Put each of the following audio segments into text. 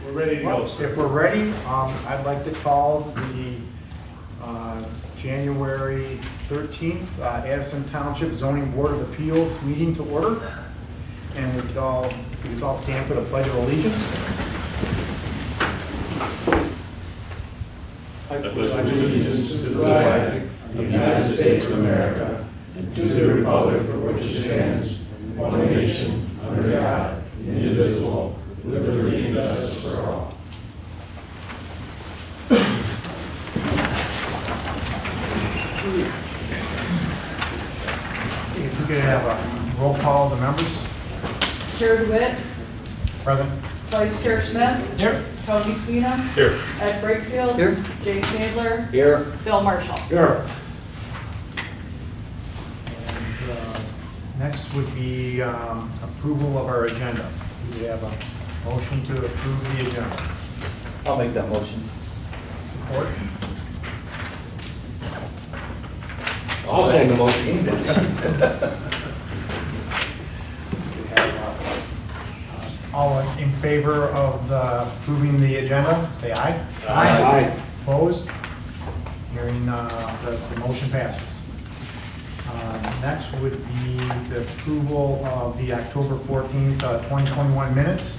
We're ready to go, Well, sir. if we're ready, I'd like to call the January 13th Addison Township Zoning Board of Appeals meeting to order. And we could all stand for the Pledge of Allegiance. I pledge allegiance to the flag of the United States of America and to the republic for which it stands, one nation, under God, indivisible, with liberty and justice for all. If we could have a roll call of the members. Chair DeWitt, Present. Vice Chair Smith. Here. Tony Spina. Here. Ed Brakefield. Here. Jay Sandler. Here. Bill Marshall. Here. And next would be approval of our agenda. Do we have a motion to approve the agenda? I'll make that motion. Support? I'll second the motion. We have, all in favor of approving the agenda, say aye. Aye. Opposed? Hearing the motion passes. Next would be the approval of the October 14th, 2021 minutes.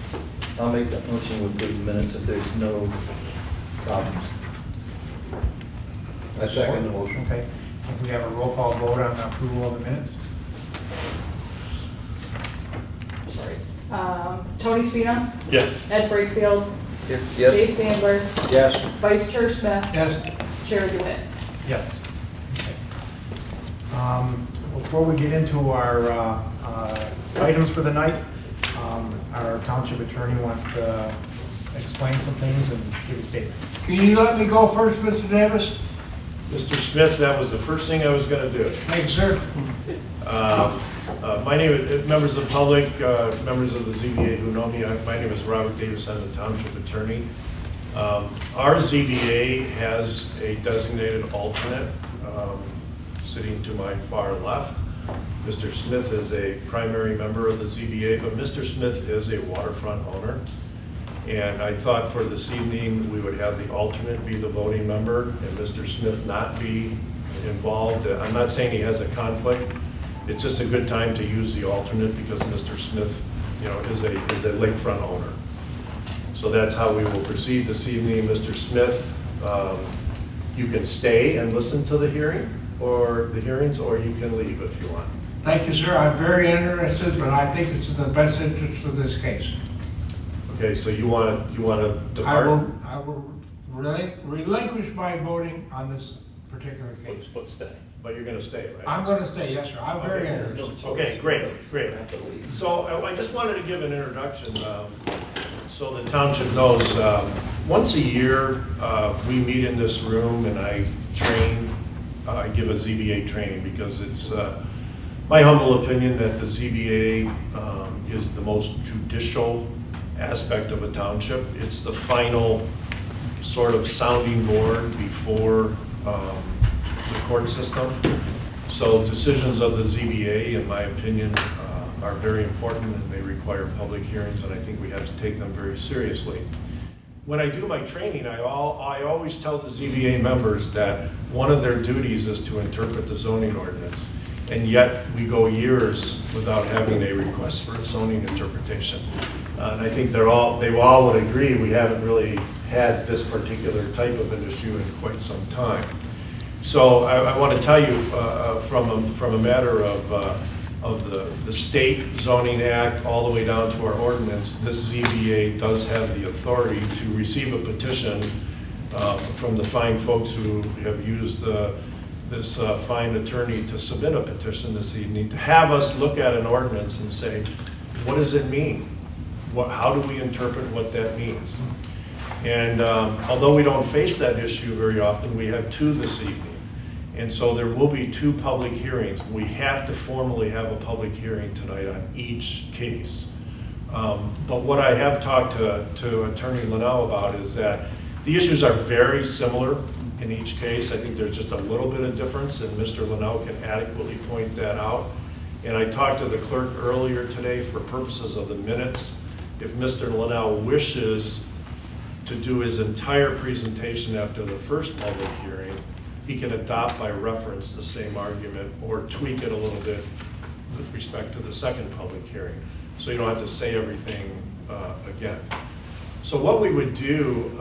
I'll make that motion with the minutes if there's no problems. I second the motion. Okay. If we have a roll call vote on the approval of the minutes. Sorry. Tony Spina. Yes. Ed Brakefield. Jay Yes. Sandler. Yes. Vice Chair Smith. Yes. Chair DeWitt. Yes. Okay. Before we get into our items for the night, our township attorney wants to explain some things and give a statement. Can you let me go first, Mr. Davis? Mr. Smith, that was the first thing I was going to do. Thank you, sir. My name is, members of the public, members of the ZBA who know me, my name is Robert Davis, I'm the township attorney. Our ZBA has a designated alternate sitting to my far left. Mr. Smith is a primary member of the ZBA, but Mr. Smith is a waterfront owner. And I thought for this evening, we would have the alternate be the voting member and Mr. Smith not be involved. I'm not saying he has a conflict. It's just a good time to use the alternate because Mr. Smith, you know, is a lakefront owner. So that's how we will proceed this evening. Mr. Smith, you can stay and listen to the hearings, or you can leave if you want. Thank you, sir. I'm very interested, but I think it's in the best interest of this case. Okay, so you want to depart? I will relinquish my voting on this particular case. Let's stay. But you're going to stay, right? I'm going to stay, yes, sir. I'm very interested. Okay, great. So I just wanted to give an introduction so the township knows. Once a year, we meet in this room and I train, I give a ZBA training because it's my humble opinion that the ZBA is the most judicial aspect of a township. It's the final sort of sounding board before the court system. So decisions of the ZBA, in my opinion, are very important and they require public hearings, and I think we have to take them very seriously. When I do my training, I always tell the ZBA members that one of their duties is to interpret the zoning ordinance, and yet we go years without having a request for a zoning interpretation. And I think they all would agree we haven't really had this particular type of an issue in quite some time. So I want to tell you from a matter of the state zoning act all the way down to our ordinance, this ZBA does have the authority to receive a petition from the fine folks who have used this fine attorney to submit a petition this evening, to have us look at an ordinance and say, what does it mean? How do we interpret what that means? And although we don't face that issue very often, we have two this evening. And so there will be two public hearings. We have to formally have a public hearing tonight on each case. But what I have talked to Attorney Linnell about is that the issues are very similar in each case. I think there's just a little bit of difference, and Mr. Linnell can adequately point that out. And I talked to the clerk earlier today for purposes of the minutes. if Mr. Linnell wishes to do his entire presentation after the first public hearing, he can adopt by reference the same argument or tweak it a little bit with respect to the second public hearing. So you don't have to say everything again. So what we would do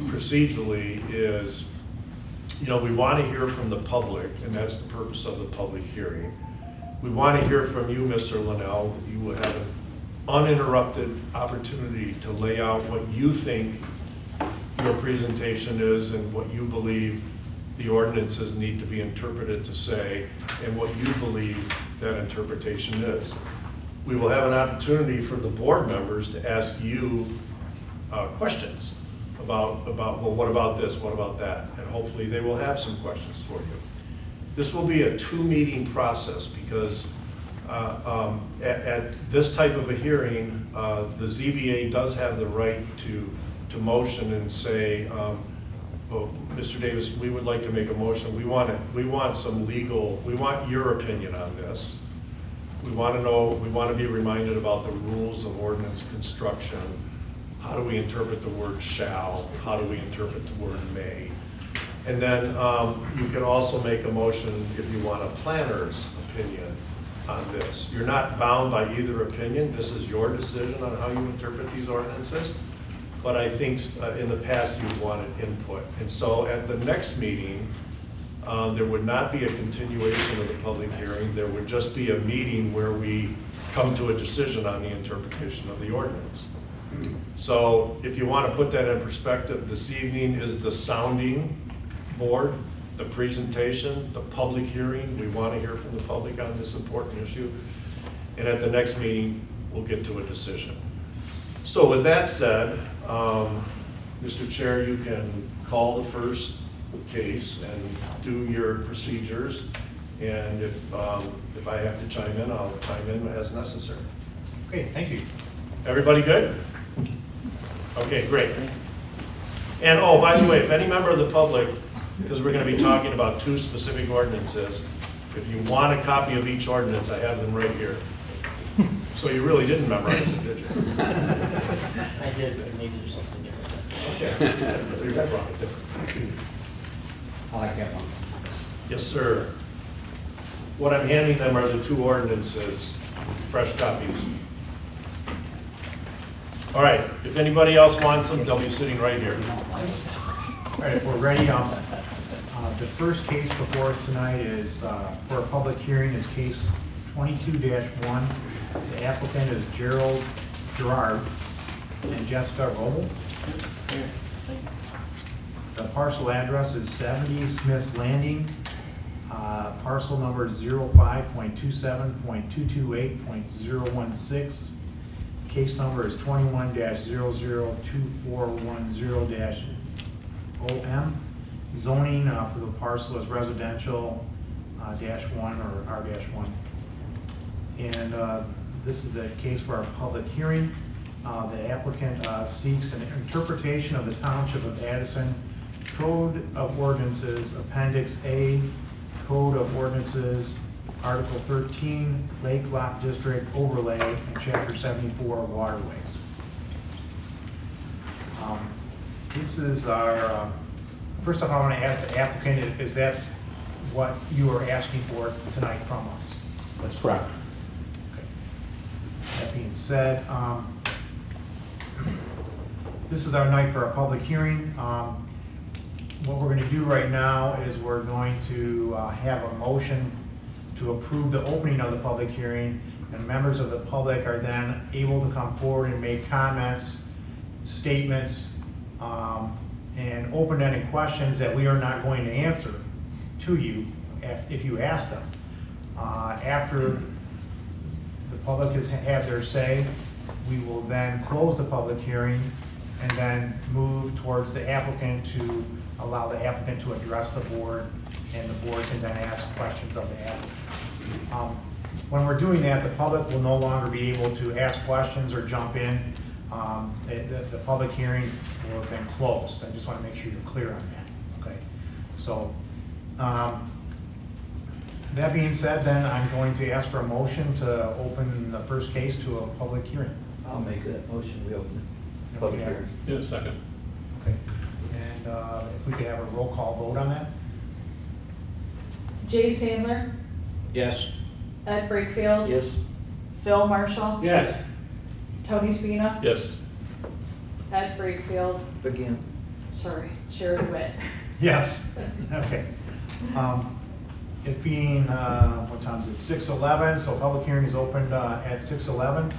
procedurally is, we want to hear from the public, and that's the purpose of the public hearing. We want to hear from you, Mr. Linnell. You will have an uninterrupted opportunity to lay out what you think your presentation is and what you believe the ordinances need to be interpreted to say, and what you believe that interpretation is. We will have an opportunity for the board members to ask you questions about, well, what about this, what about that? And hopefully they will have some questions for you. This will be a two-meeting process because at this type of a hearing, the ZBA does have the right to motion and say, well, Mr. Davis, we would like to make a motion. We want your opinion on this. We want to be reminded about the rules of ordinance construction. How do we interpret the word shall? How do we interpret the word may? And then you can also make a motion if you want a planner's opinion on this. You're not bound by either opinion. This is your decision on how you interpret these ordinances. But I think in the past you've wanted input. And so at the next meeting, there would not be a continuation of the public hearing. There would just be a meeting where we come to a decision on the interpretation of the ordinance. So if you want to put that in perspective, this evening is the sounding board, the presentation, the public hearing. We want to hear from the public on this important issue. And at the next meeting, we'll get to a decision. So with that said, Mr. Chair, you can call the first case and do your procedures. And if I have to chime in, I'll chime in as necessary. Okay, thank you. Everybody good? Okay, great. And oh, by the way, if any member of the public, because we're going to be talking about two specific ordinances, if you want a copy of each ordinance, I have them right here. So you really didn't memorize it, did you? I did, but maybe there's something different. Okay. You're probably different. I like that one. Yes, sir. What I'm handing them are the two ordinances, fresh copies. All right, if anybody else wants them, they'll be sitting right here. All right, if we're ready, the first case before us tonight is for a public hearing is case 22-1. The applicant is Gerard and Jessica Roble. The parcel address is 70 Smith's Landing, parcel number 05.27.228.016. Case number is 21-002410-OM. Zoning for the parcel is residential -1 or R-1. And this is the case for our public hearing. The applicant seeks an interpretation of the Township of Addison Code of Ordinances, Appendix A, Code of Ordinances, Article 13, Lake Lot District Overlay, and Chapter 74, Waterways. This is our, first off, I want to ask the applicant, is that what you are asking for tonight from us? That's correct. Okay. That being said, this is our night for a public hearing. What we're going to do right now is we're going to have a motion to approve the opening of the public hearing, and members of the public are then able to come forward and make comments, statements, and open-ended questions that we are not going to answer to you if you ask them. After the public has had their say, we will then close the public hearing and then move towards the applicant to allow the applicant to address the board, and the board can then ask questions of the applicant. When we're doing that, the public will no longer be able to ask questions or jump in. The public hearing will have been closed. I just want to make sure you're clear on that. Okay. So that being said, then I'm going to ask for a motion to open the first case to a public hearing. I'll make that motion, we open the public hearing. Yeah, second. Okay. And if we could have a roll call vote on that? Jay Sandler, Yes. Ed Brakefield. Yes? Phil Marshall. Yes. Tony Spina. Yes. Ed Brakefield, Again. sorry, Sherry Witt. Yes. Okay. It being, what time is it? 6:11, so public hearing is opened at 6:11.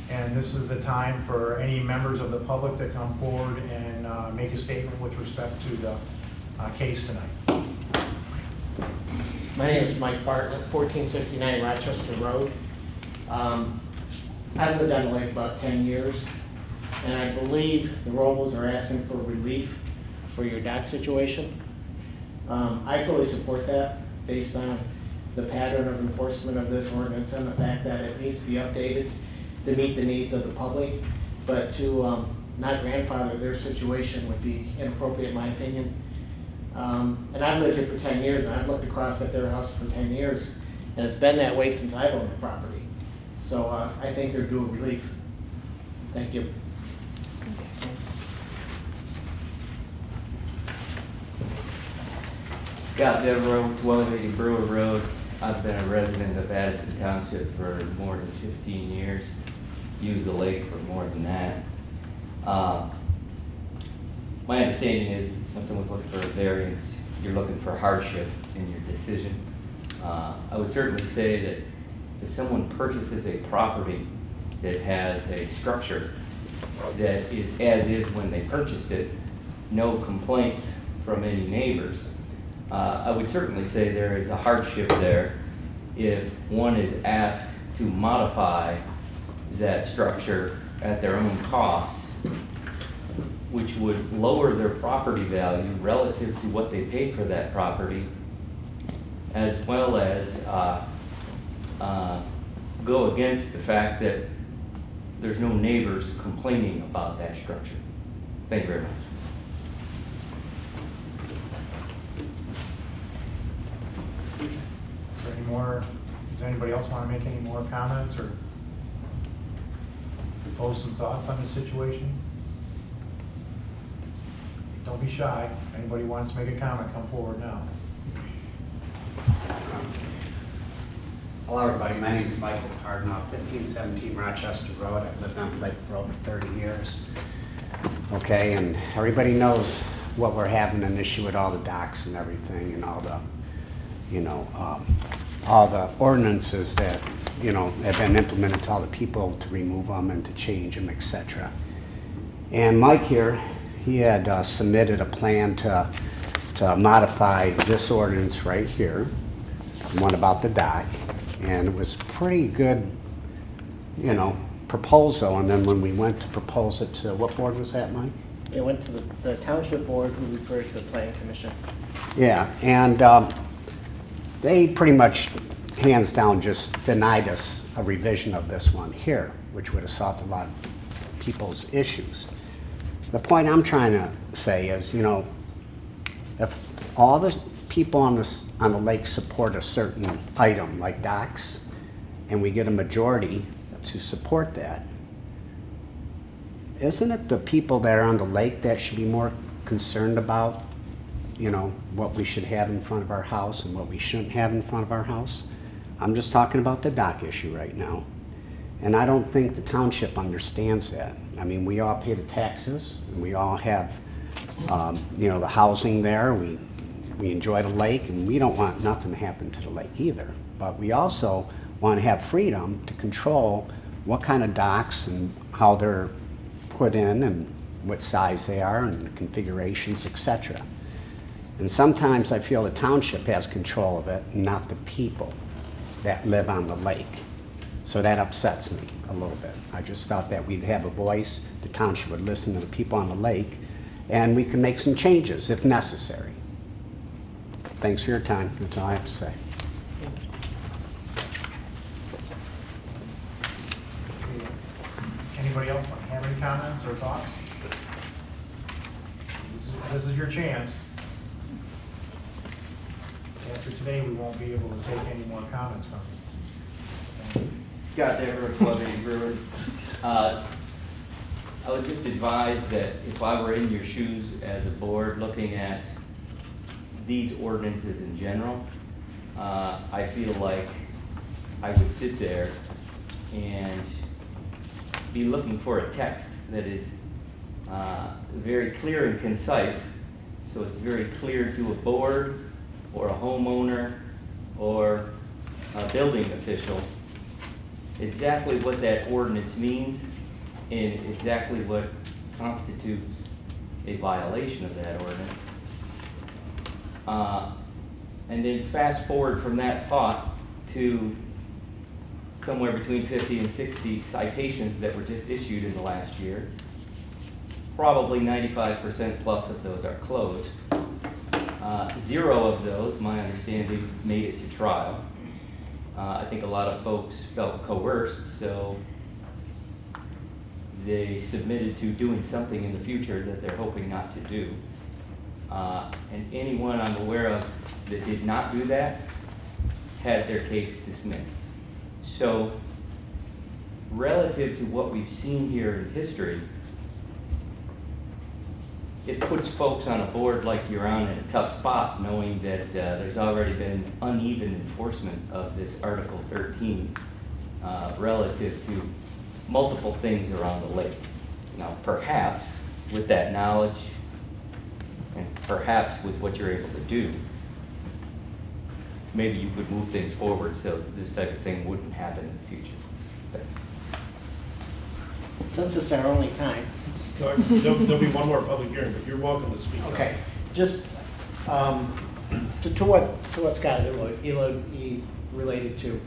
And this is the time for any members of the public to come forward and make a statement with respect to the case tonight. My name is Mike Bartlett, 1469 Rochester Road. I've lived on the lake about 10 years, and I believe the Robles are asking for relief for your dock situation. I fully support that based on the pattern of enforcement of this ordinance and the fact that it needs to be updated to meet the needs of the public. But to not grandfather their situation would be inappropriate in my opinion. And I've lived here for 10 years, and I've looked across at their house for 10 years, and it's been that way since I've owned the property. So I think they're due relief. Thank you. Scott Devereaux, 1280 Brewer Road. I've been a resident of Addison Township for more than 15 years. Used the lake for more than that. My understanding is when someone's looking for a variance, you're looking for hardship in your decision. I would certainly say that if someone purchases a property that has a structure that is as is when they purchased it, no complaints from any neighbors, I would certainly say there is a hardship there if one is asked to modify that structure at their own cost, which would lower their property value relative to what they paid for that property, as well as go against the fact that there's no neighbors complaining about that structure. Thank you very much. Is there any more, does anybody else want to make any more comments or propose some thoughts on the situation? Don't be shy. If anybody wants to make a comment, come forward now. Hello, everybody. My name is Michael Cardinal, 1517 Rochester Road. I've lived on Lake for over 30 years. Okay, and everybody knows what we're having an issue with all the docks and everything and all the, all the ordinances that, have been implemented to all the people to remove them and to change them, etc. And Mike here, he had submitted a plan to modify this ordinance right here, the one about the dock. And it was pretty good, proposal. And then when we went to propose it to, what board was that, Mike? It went to the township board who referred to the planning commission. Yeah, and they pretty much, hands down, just denied us a revision of this one here, which would have solved a lot of people's issues. The point I'm trying to say is, if all the people on the lake support a certain item like docks, and we get a majority to support that, isn't it the people that are on the lake that should be more concerned about, what we should have in front of our house and what we shouldn't have in front of our house? I'm just talking about the dock issue right now. And I don't think the township understands that. I mean, we all pay the taxes, and we all have, the housing there. We enjoy the lake, and we don't want nothing to happen to the lake either. But we also want to have freedom to control what kind of docks and how they're put in and what size they are and the configurations, etc. And sometimes I feel the township has control of it, not the people that live on the lake. So that upsets me a little bit. I just thought that we'd have a voice, the township would listen to the people on the lake, and we can make some changes if necessary. Thanks for your time. That's all I have to say. Anybody else have any comments or thoughts? This is your chance. After today, we won't be able to take any more comments from you. Scott Devereaux, 1280 Brewer. I would just advise that if I were in your shoes as a board looking at these ordinances in general, I feel like I would sit there and be looking for a text that is very clear and concise, so it's very clear to a board or a homeowner or a building official exactly what that ordinance means and exactly what constitutes a violation of that ordinance. And then fast forward from that thought to somewhere between 50 and 60 citations that were just issued in the last year. Probably 95% plus of those are closed. 0 of those, my understanding, made it to trial. I think a lot of folks felt coerced, so they submitted to doing something in the future that they're hoping not to do. And anyone I'm aware of that did not do that had their case dismissed. So relative to what we've seen here in history, it puts folks on a board like you're on in a tough spot, knowing that there's already been uneven enforcement of this Article 13 relative to multiple things around the lake. Now, perhaps with that knowledge and perhaps with what you're able to do, maybe you could move things forward so this type of thing wouldn't happen in the future. Thanks. Since it's our only time, There'll be one more public hearing, but you're welcome to speak. okay, just to what Scott related to.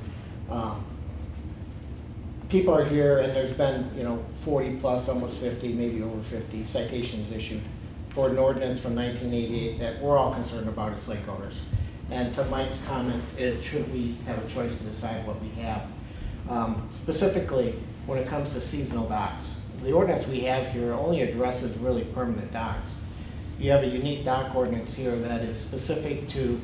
People are here, and there's been 40 plus, almost 50, maybe over 50 citations issued for an ordinance from 1988 that we're all concerned about as lake owners. And to Mike's comment, should we have a choice to decide what we have? Specifically, when it comes to seasonal docks, the ordinance we have here only addresses really permanent docks. You have a unique dock ordinance here that is specific to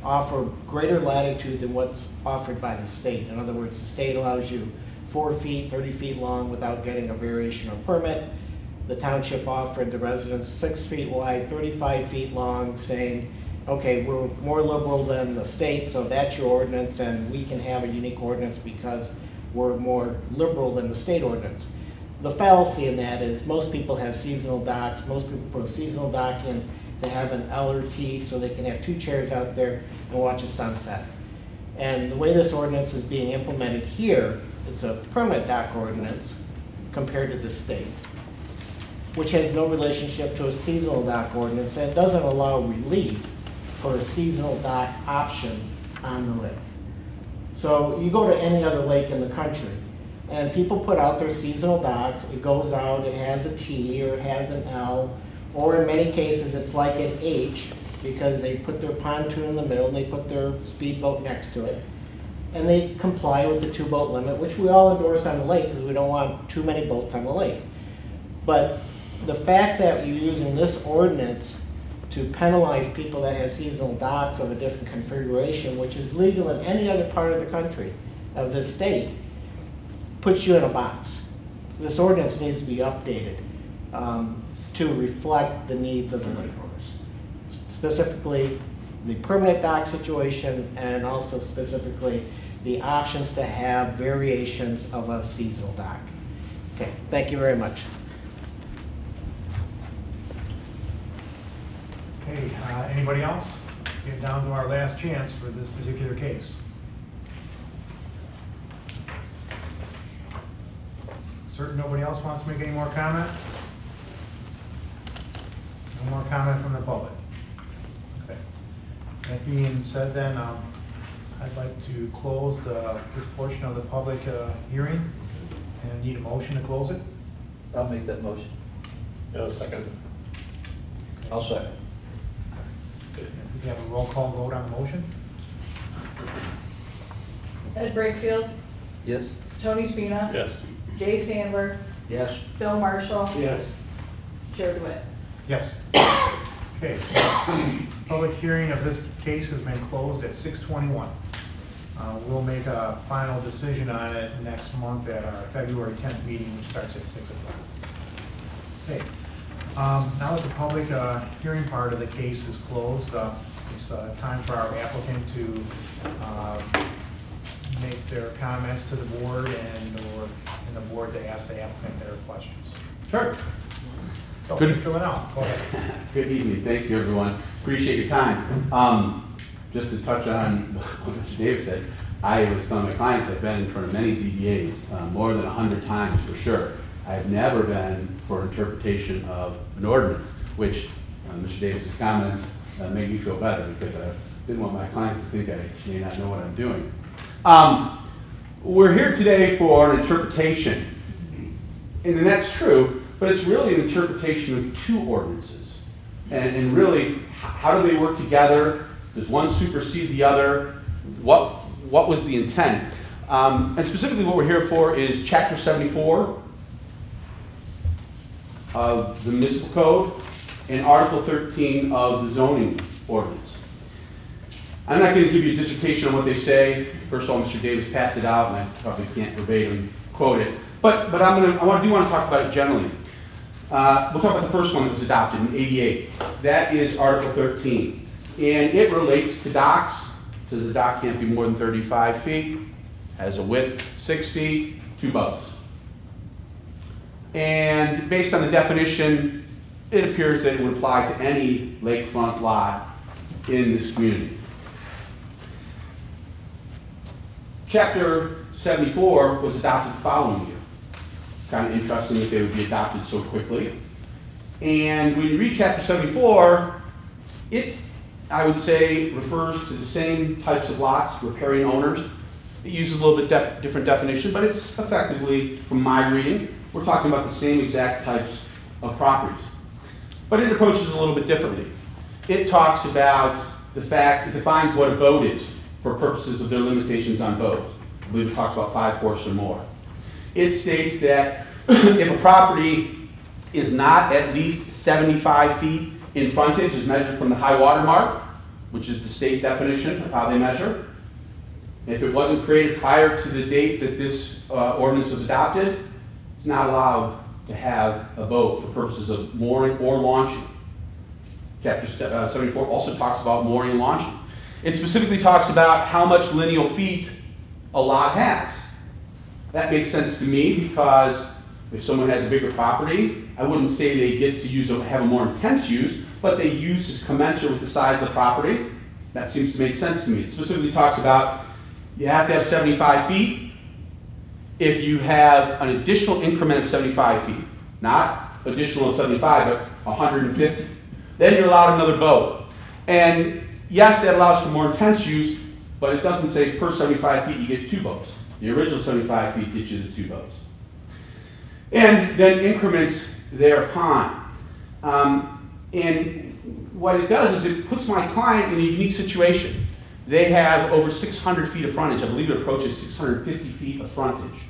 offer greater latitude than what's offered by the state. In other words, the state allows you 4 feet, 30 feet long without getting a variation or permit. The township offered the residents 6 feet wide, 35 feet long, saying, okay, we're more liberal than the state, so that's your ordinance, and we can have a unique ordinance because we're more liberal than the state ordinance. The fallacy in that is most people have seasonal docks. Most people put a seasonal dock in to have an LRT so they can have 2 chairs out there and watch a sunset. And the way this ordinance is being implemented here, it's a permanent dock ordinance compared to the state, which has no relationship to a seasonal dock ordinance, and doesn't allow relief for a seasonal dock option on the lake. So you go to any other lake in the country, and people put out their seasonal docks. It goes out, it has a T or it has an L, or in many cases it's like an H because they put their pontoon in the middle and they put their speedboat next to it. And they comply with the 2-boat limit, which we all endorse on the lake because we don't want too many boats on the lake. But the fact that you're using this ordinance to penalize people that have seasonal docks of a different configuration, which is legal in any other part of the country, of this state, puts you in a box. So this ordinance needs to be updated to reflect the needs of the lake owners. Specifically, the permanent dock situation, and also specifically the options to have variations of a seasonal dock. Okay, thank you very much. Okay, anybody else? Get down to our last chance for this particular case. Certain nobody else wants to make any more comment? No more comment from the public? Okay. That being said then, I'd like to close this portion of the public hearing, and need a motion to close it. I'll make that motion. Second. I'll second. If we have a roll call vote on the motion? Ed Brakefield, Yes? Tony Spina. Yes. Jay Sandler, Yes. Phil Marshall, Yes. Chair DeWitt. Yes. Okay. Public hearing of this case has been closed at 6:21. We'll make a final decision on it next month at our February 10th meeting, which starts at 6 o'clock. Okay. Now that the public hearing part of the case is closed, it's time for our applicant to make their comments to the board and the board to ask the applicant their questions. Sure. So, Good. Mr. Linnell, go ahead. Good evening, thank you, everyone. Appreciate your time. Just to touch on what Mr. Davis said, I was telling my clients I've been in front of many ZBAs, more than 100 times for sure. I've never been for interpretation of an ordinance, which Mr. Davis's comments made me feel better because I didn't want my clients to think I may not know what I'm doing. We're here today for an interpretation, and that's true, but it's really an interpretation of two ordinances. And really, how do they work together? Does one supersede the other? What was the intent? And specifically what we're here for is Chapter 74 of the Municipal Code and Article 13 of the zoning ordinance. I'm not going to give you a dissertation on what they say. First of all, Mr. Davis passed it out, and I probably can't verbatim quote it. But I do want to talk about it generally. We'll talk about the first one that was adopted in '88. That is Article 13. And it relates to docks. It says a dock can't be more than 35 feet, has a width 6 feet, 2 boats. And based on the definition, it appears that it would apply to any lakefront lot in this community. Chapter 74 was adopted the following year. Kind of interesting that they would be adopted so quickly. And when you read Chapter 74, it, I would say, refers to the same types of lots, riparian owners. It uses a little bit different definition, but it's effectively, from my reading, we're talking about the same exact types of properties. But it approaches it a little bit differently. It talks about the fact, it defines what a boat is for purposes of their limitations on boats. I believe it talks about 5 horse or more. It states that if a property is not at least 75 feet in frontage, as measured from the high water mark, which is the state definition of how they measure, if it wasn't created prior to the date that this ordinance was adopted, it's not allowed to have a boat for purposes of mooring or launching. Chapter 74 also talks about mooring and launching. It specifically talks about how much lineal feet a lot has. That makes sense to me because if someone has a bigger property, I wouldn't say they get to have a more intense use, but they use is commensurate with the size of the property. That seems to make sense to me. It specifically talks about you have to have 75 feet if you have an additional increment of 75 feet. Not additional of 75, but 150. Then you're allowed another boat. And yes, that allows for more intense use, but it doesn't say per 75 feet you get 2 boats. The original 75 feet gets you the 2 boats. And then increments thereupon. And what it does is it puts my client in a unique situation. They have over 600 feet of frontage. I believe it approaches 650 feet of frontage.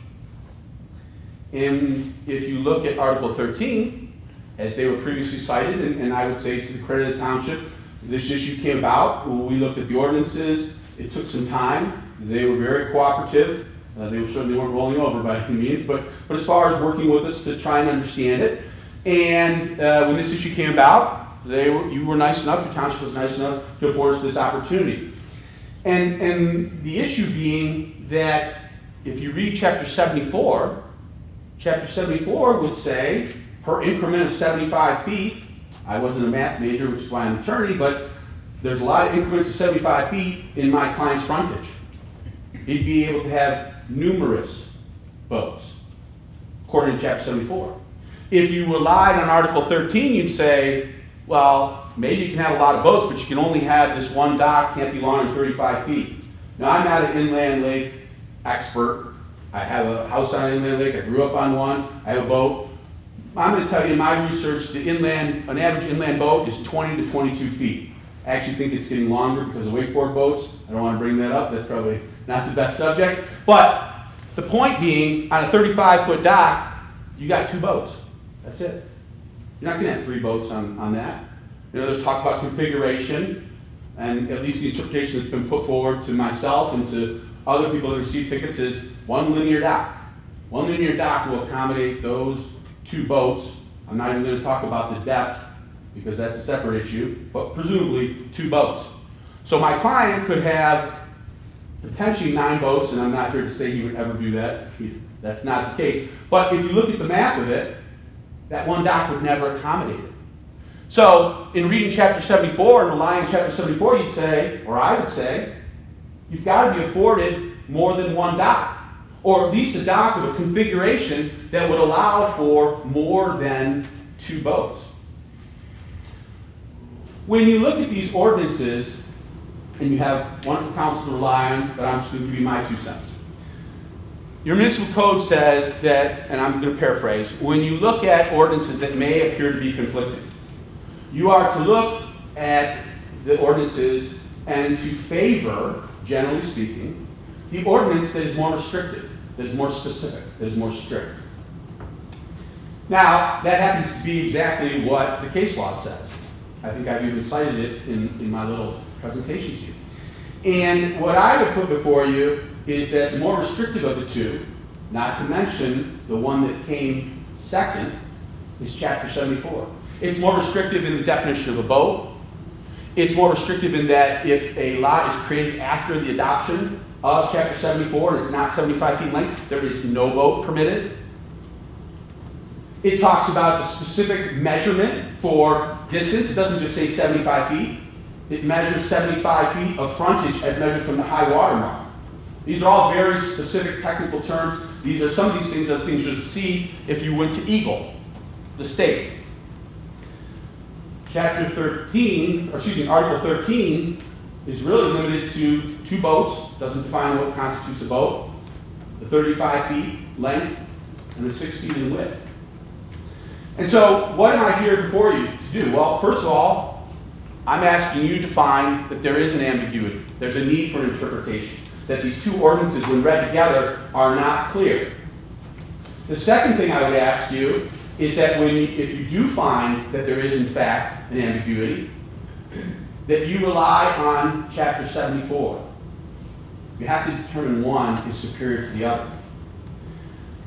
And if you look at Article 13, as they were previously cited, and I would say to the credit of the township, this issue came about when we looked at the ordinances. It took some time. They were very cooperative. They certainly weren't rolling over by any means, but as far as working with us to try and understand it. And when this issue came about, you were nice enough, the township was nice enough to afford us this opportunity. And the issue being that if you read Chapter 74, Chapter 74 would say, per increment of 75 feet, I wasn't a math major, which is why I'm an attorney, but there's a lot of increments of 75 feet in my client's frontage. He'd be able to have numerous boats, according to Chapter 74. If you relied on Article 13, you'd say, well, maybe you can have a lot of boats, but you can only have this one dock, can't be longer than 35 feet. Now, I'm not an inland lake expert. I have a house on an inland lake. I grew up on one. I have a boat. I'm going to tell you in my research, an average inland boat is 20 to 22 feet. I actually think it's getting longer because of wakeboard boats. I don't want to bring that up. That's probably not the best subject. But the point being, on a 35-foot dock, you got 2 boats. That's it. You're not going to have 3 boats on that. You know, there's talk about configuration, and at least the interpretation that's been put forward to myself and to other people that receive tickets is 1 linear dock. 1 linear dock will accommodate those 2 boats I'm not even gonna talk about the depth, because that's a separate issue, but presumably 2 boats. So my client could have potentially 9 boats, and I'm not here to say he would ever do that. That's not the case. But if you look at the math of it, that one dock would never accommodate it. So in reading chapter 74 and relying on chapter 74, you'd say, or I would say, you've got to be afforded more than 1 dock, or at least a dock of a configuration that would allow for more than 2 boats. When you look at these ordinances, and you have wonderful counsel to rely on, but I'm just going to give you my 2 cents. Your municipal code says that, and I'm going to paraphrase, when you look at ordinances that may appear to be conflicting, you are to look at the ordinances and to favor, generally speaking, the ordinance that is more restrictive, that is more specific, that is more strict. Now, that happens to be exactly what the case law says. I think I've even cited it in my little presentation to you. And what I would put before you is that the more restrictive of the 2, not to mention the one that came second, is chapter 74. It's more restrictive in the definition of a boat. It's more restrictive in that if a lot is created after the adoption of chapter 74 and it's not 75 feet in length, there is no boat permitted. It talks about the specific measurement for distance. It doesn't just say 75 feet. It measures 75 feet of frontage as measured from the high water mark. These are all very specific technical terms. These are some of these things are things you should see if you went to Eagle, the state. Chapter 13, or excuse me, Article 13 is really limited to 2 boats. Doesn't define what constitutes a boat. The 35 feet length and the 6 feet in width. And so, what am I here before you to do? Well, first of all, I'm asking you to find that there is an ambiguity. There's a need for interpretation. That these 2 ordinances, when read together, are not clear. The second thing I would ask you is that if you do find that there is, in fact, an ambiguity, that you rely on chapter 74. You have to determine one is superior to the other.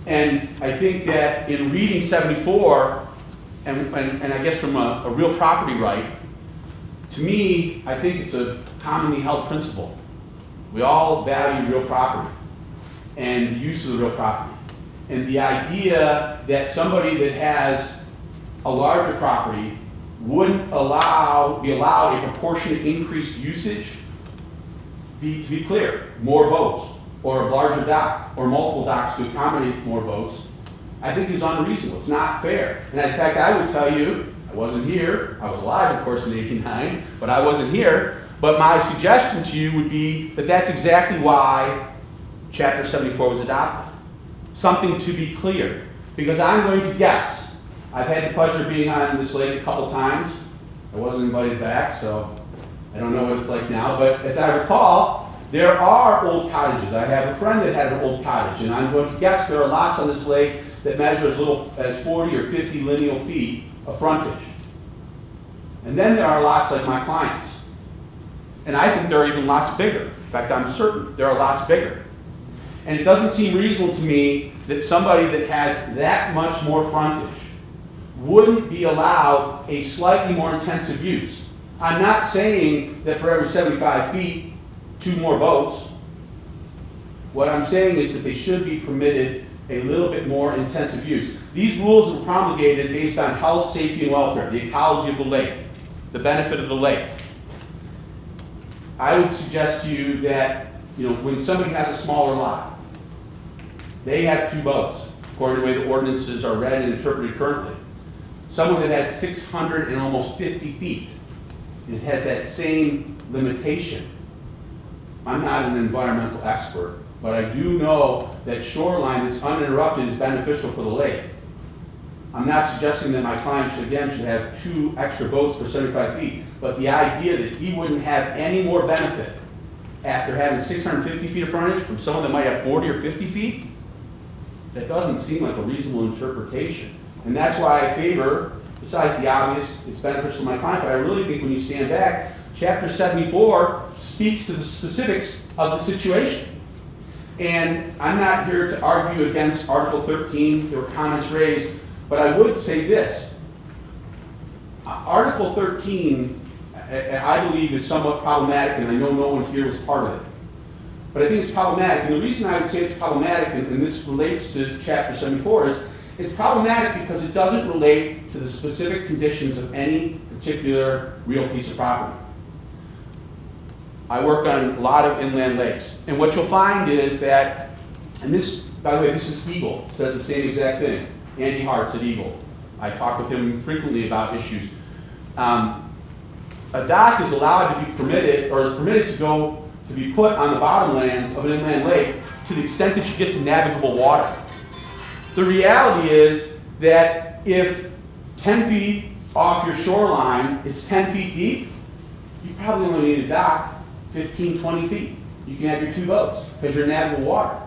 And I think that in reading 74, and I guess from a real property right, to me, I think it's a commonly held principle. We all value real property and the use of the real property. And the idea that somebody that has a larger property wouldn't be allowed a proportionate increased usage, to be clear, more boats, or a larger dock, or multiple docks to accommodate more boats, I think is unreasonable. It's not fair. And in fact, I would tell you, I wasn't here, I was alive, of course, in '89, but I wasn't here. But my suggestion to you would be that that's exactly why Chapter 74 was adopted. Something to be clear. Because I'm going to guess, I've had the pleasure of being on this lake a couple times. I wasn't invited back, so I don't know what it's like now. But as I recall, there are old cottages. I have a friend that had an old cottage, and I'm going to guess there are lots on this lake that measure as little as 40 or 50 lineal feet of frontage. And then there are lots like my clients. And I think there are even lots bigger. In fact, I'm certain there are lots bigger. And it doesn't seem reasonable to me that somebody that has that much more frontage wouldn't be allowed a slightly more intensive use. I'm not saying that for every 75 feet, 2 more boats. What I'm saying is that they should be permitted a little bit more intensive use. These rules were promulgated based on health, safety, and welfare, the ecology of the lake, the benefit of the lake. I would suggest to you that when somebody has a smaller lot, they have 2 boats, according to the way the ordinances are read and interpreted currently. Someone that has 600 and almost 50 feet has that same limitation. I'm not an environmental expert, but I do know that shoreline that's uninterrupted is beneficial for the lake. I'm not suggesting that my client should have 2 extra boats per 75 feet, but the idea that he wouldn't have any more benefit after having 650 feet of frontage from someone that might have 40 or 50 feet, that doesn't seem like a reasonable interpretation. And that's why I favor, besides the obvious, it's beneficial to my client, but I really think when you stand back, Chapter 74 speaks to the specifics of the situation. And I'm not here to argue against Article 13. There were comments raised, but I would say this. Article 13, I believe, is somewhat problematic, and I know no one here was part of it. But I think it's problematic, and the reason I would say it's problematic, and this relates to Chapter 74, is it's problematic because it doesn't relate to the specific conditions of any particular real piece of property. I work on a lot of inland lakes, and what you'll find is that, and this, by the way, this is Eagle, says the same exact thing. Andy Hart's at Eagle. I talk with him frequently about issues. A dock is allowed to be permitted, or is permitted to be put on the bottomlands of an inland lake to the extent that you get to navigable water. The reality is that if 10 feet off your shoreline, it's 10 feet deep, you probably only need a dock 15, 20 feet. You can have your 2 boats because you're in navigable water.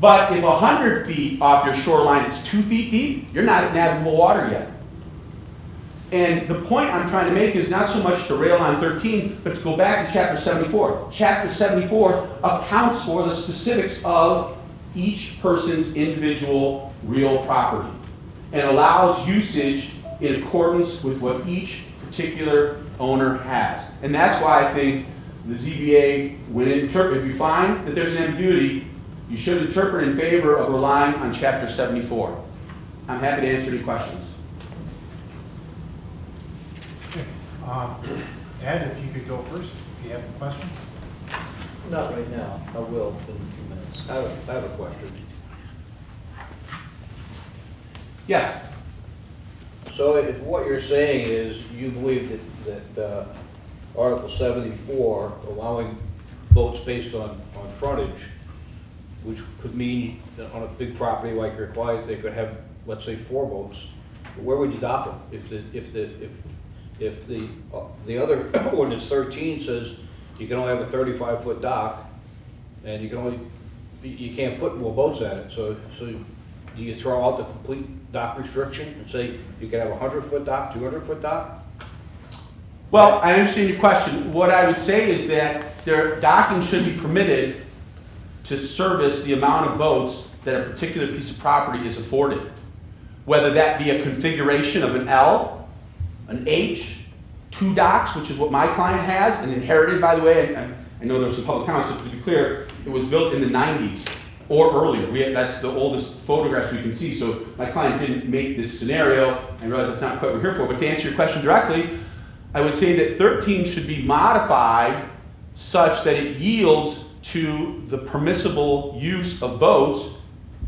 But if 100 feet off your shoreline, it's 2 feet deep, you're not in navigable water yet. And the point I'm trying to make is not so much to rail on 13, but to go back to Chapter 74. Chapter 74 accounts for the specifics of each person's individual real property and allows usage in accordance with what each particular owner has. And that's why I think the ZBA, if you find that there's an ambiguity, you should interpret in favor of relying on Chapter 74. I'm happy to answer any questions. Ed, if you could go first, if you have a question. Not right now, I will in a few minutes. I have a question. Yes. So if what you're saying is you believe that Article 74, allowing boats based on frontage, which could mean that on a big property like your client, they could have, let's say, 4 boats, where would you dock them? If the other ordinance 13 says you can only have a 35-foot dock, and you can't put more boats at it, so do you throw out the complete dock restriction and say you can have a 100-foot dock, 200-foot dock? Well, I understand your question. What I would say is that their docking should be permitted to service the amount of boats that a particular piece of property is afforded. Whether that be a configuration of an L, an H, 2 docks, which is what my client has, and inherited, by the way, I know there's some public comments, so to be clear, it was built in the 90s or earlier. That's the oldest photographs we can see, so my client didn't make this scenario. I realize that's not quite what we're here for, but to answer your question directly, I would say that 13 should be modified such that it yields to the permissible use of boats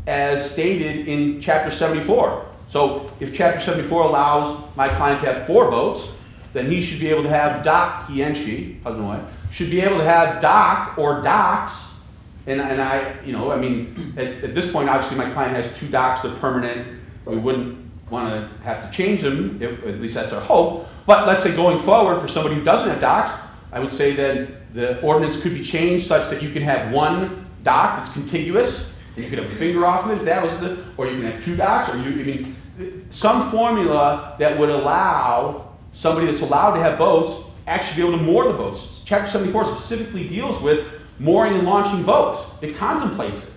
as stated in Chapter 74. So if Chapter 74 allows my client to have 4 boats, then he should be able to have dock, he and she, husband and wife, should be able to have dock or docks. And I, I mean, at this point, obviously my client has 2 docks, they're permanent. We wouldn't want to have to change them, at least that's our hope. But let's say going forward, for somebody who doesn't have docks, I would say that the ordinance could be changed such that you can have 1 dock that's contiguous, and you could have a finger off of it if that was or you can have 2 docks, or some formula that would allow somebody that's allowed to have boats actually be able to moor the boats. Chapter 74 specifically deals with mooring and launching boats. It contemplates it.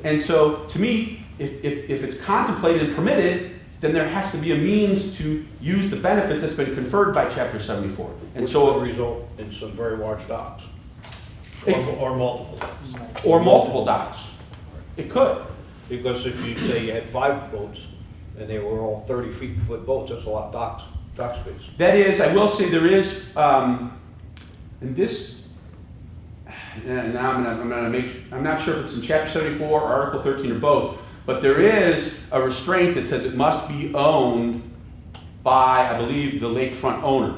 And so, to me, if it's contemplated and permitted, then there has to be a means to use the benefit that's been conferred by Chapter 74. And Which so would result in some very large docks. Or multiple docks. Or multiple docks. It could. Because if you say you had 5 boats and they were all 30-foot boats, that's a lot of dock space. That is, I will say there is, and this, and now I'm not sure if it's in Chapter 74 or Article 13 or both, but there is a restraint that says it must be owned by, I believe, the lakefront owner.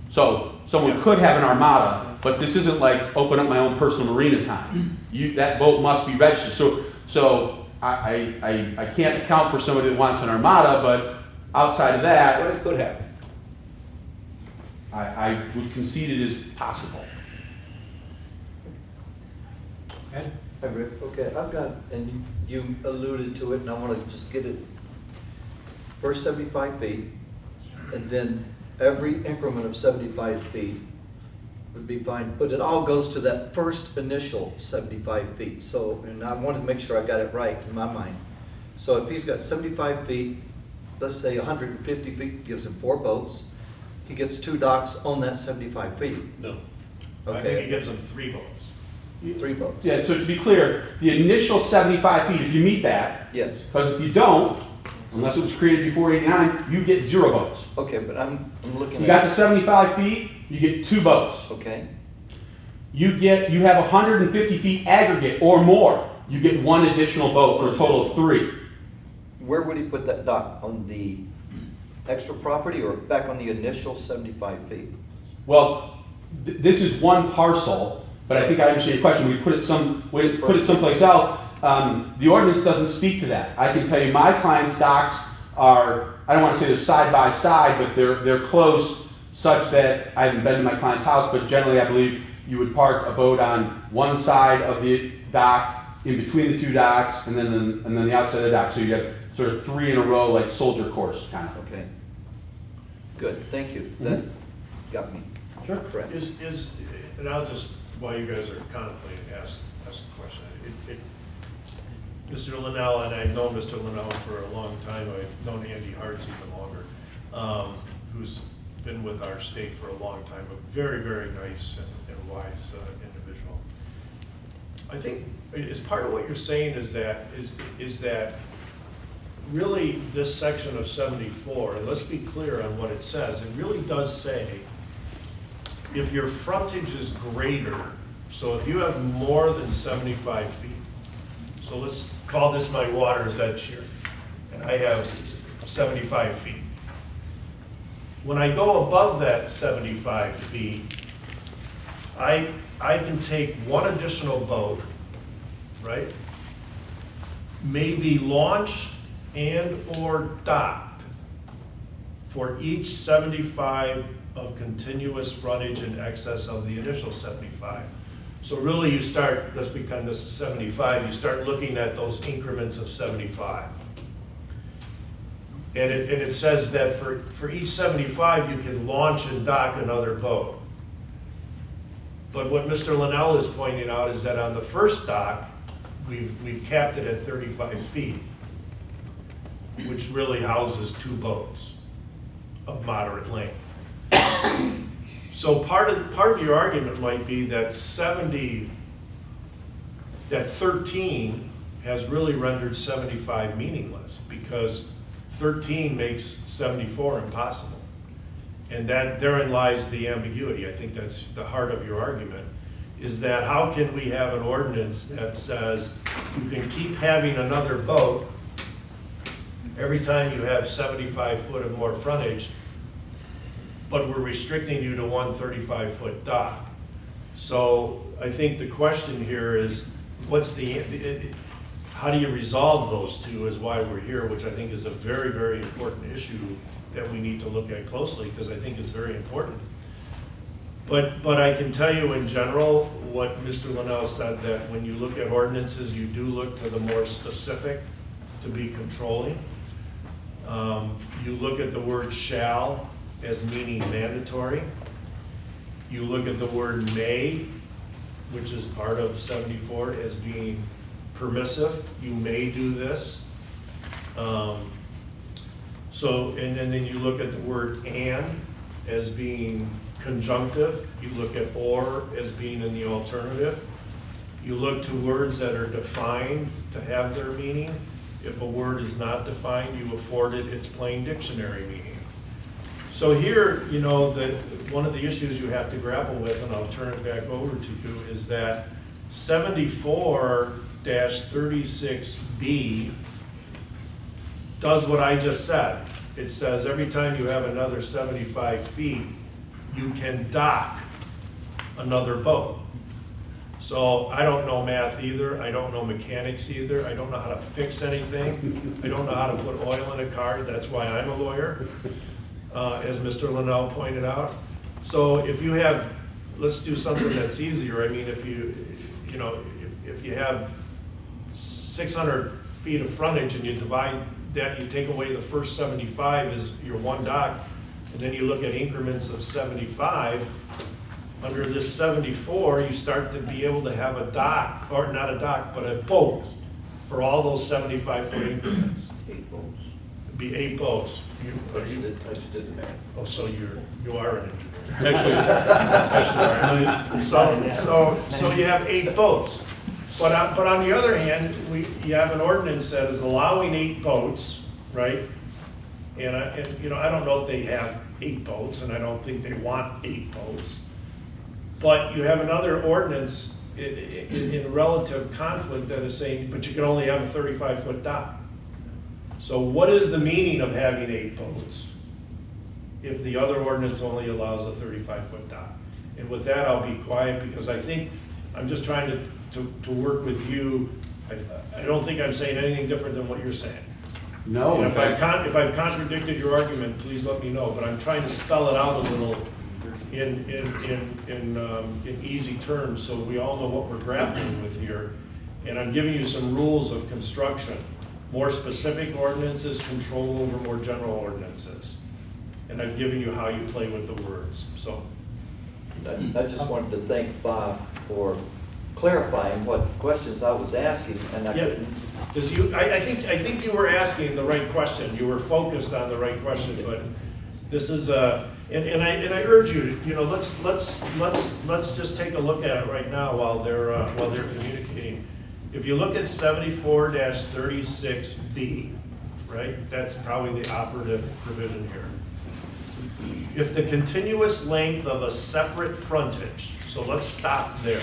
So someone could have an armada, but this isn't like open up my own personal marina time. That boat must be registered. So I can't account for somebody that wants an armada, but outside of that, But it could happen. I would concede it is possible. Ed? Hi, Rick. Okay, I've got, and you alluded to it, and I want to just get it. First 75 feet, and then every increment of 75 feet would be fine, but it all goes to that first initial 75 feet. So, and I wanted to make sure I got it right in my mind. So if he's got 75 feet, let's say 150 feet gives him 4 boats, he gets 2 docks on that 75 feet. No. I think Okay, it gives them 3 votes. 3 boats. Yeah, so to be clear, the initial 75 feet, if you meet that, Yes, because if you don't, unless it was created before 89, you get 0 votes. okay, but I'm looking You got at, the 75 feet, you get 2 votes. okay, You have 150 feet aggregate or more, you get 1 additional vote for a total of 3. where would he put that dock? On the extra property or back on the initial 75 feet? Well, this is one parcel, but I think I understand your question. We put it someplace else. The ordinance doesn't speak to that. I can tell you my client's docks are, I don't want to say they're side by side, but they're close such that I haven't been to my client's house, but generally I believe you would park a boat on one side of the dock, in between the 2 docks, and then the outside of the dock. So you have sort of 3 in a row, like soldier course kind of. Okay, good, thank you. That got me. Sure. Correct. And I'll just, while you guys are contemplating, ask a question. Mr. Linnell, and I've known Mr. Linnell for a long time, I've known Andy Hartz even longer, who's been with our state for a long time, a very, very nice and wise individual. I think as part of what you're saying is that really this section of 74, and let's be clear on what it says, it really does say if your frontage is greater, so if you have more than 75 feet, so let's call this my water's edge here, and I have 75 feet. When I go above that 75 feet, I can take 1 additional boat, right? Maybe launch and or docked for each 75 of continuous frontage in excess of the initial 75. So really you start, let's pretend this is 75, you start looking at those increments of 75. And it says that for each 75, you can launch and dock another boat. But what Mr. Linnell is pointing out is that on the first dock, we've capped it at 35 feet, which really houses 2 boats of moderate length. So part of your argument might be that 13 has really rendered 75 meaningless, because 13 makes 74 impossible. And that therein lies the ambiguity. I think that's the heart of your argument, is that how can we have an ordinance that says you can keep having another boat every time you have 75 foot or more frontage, but we're restricting you to 1 35-foot dock. So I think the question here is, how do you resolve those two is why we're here, which I think is a very, very important issue that we need to look at closely, because I think it's very important. But I can tell you in general, what Mr. Linnell said, that when you look at ordinances, you do look to the more specific to be controlling. You look at the word shall as meaning mandatory. You look at the word may, which is part of 74, as being permissive. You may do this. And then you look at the word and as being conjunctive. You look at or as being in the alternative. You look to words that are defined to have their meaning. If a word is not defined, you afford it its plain dictionary meaning. So here, you know, one of the issues you have to grapple with, and I'll turn it back over to you, is that 74-36B does what I just said. It says every time you have another 75 feet, you can dock another boat. So I don't know math either. I don't know mechanics either. I don't know how to fix anything. I don't know how to put oil in a car. That's why I'm a lawyer, as Mr. Linnell pointed out. So if you have, let's do something that's easier. I mean, if you have 600 feet of frontage and you divide that, you take away the first 75 as your one dock, and then you look at increments of 75. Under this 74, you start to be able to have a dock, or not a dock, but a boat for all those 75-foot increments. 8 boats. be 8 boats. I just did the math. Oh, so you are an engineer. Actually, So you have 8 boats. But on the other hand, you have an ordinance that is allowing 8 boats, right? And I don't know if they have 8 boats, and I don't think they want 8 boats. But you have another ordinance in relative conflict that is saying, but you can only have a 35-foot dock. So what is the meaning of having 8 boats if the other ordinance only allows a 35-foot dock? And with that, I'll be quiet, because I think I'm just trying to work with you. I don't think I'm saying anything different than what you're saying. no, And in if fact, I've contradicted your argument, please let me know, but I'm trying to spell it out a little in easy terms, so we all know what we're grappling with here. And I'm giving you some rules of construction, more specific ordinances, control over more general ordinances. And I'm giving you how you play with the words, so. I just wanted to thank Bob for clarifying what questions I was asking, and I Yeah, couldn't. because I think you were asking the right question, you were focused on the right question, but this is, and I urge you, let's just take a look at it right now while they're communicating. If you look at 74-36B, right, that's probably the operative provision here. If the continuous length of a separate frontage, so let's stop there.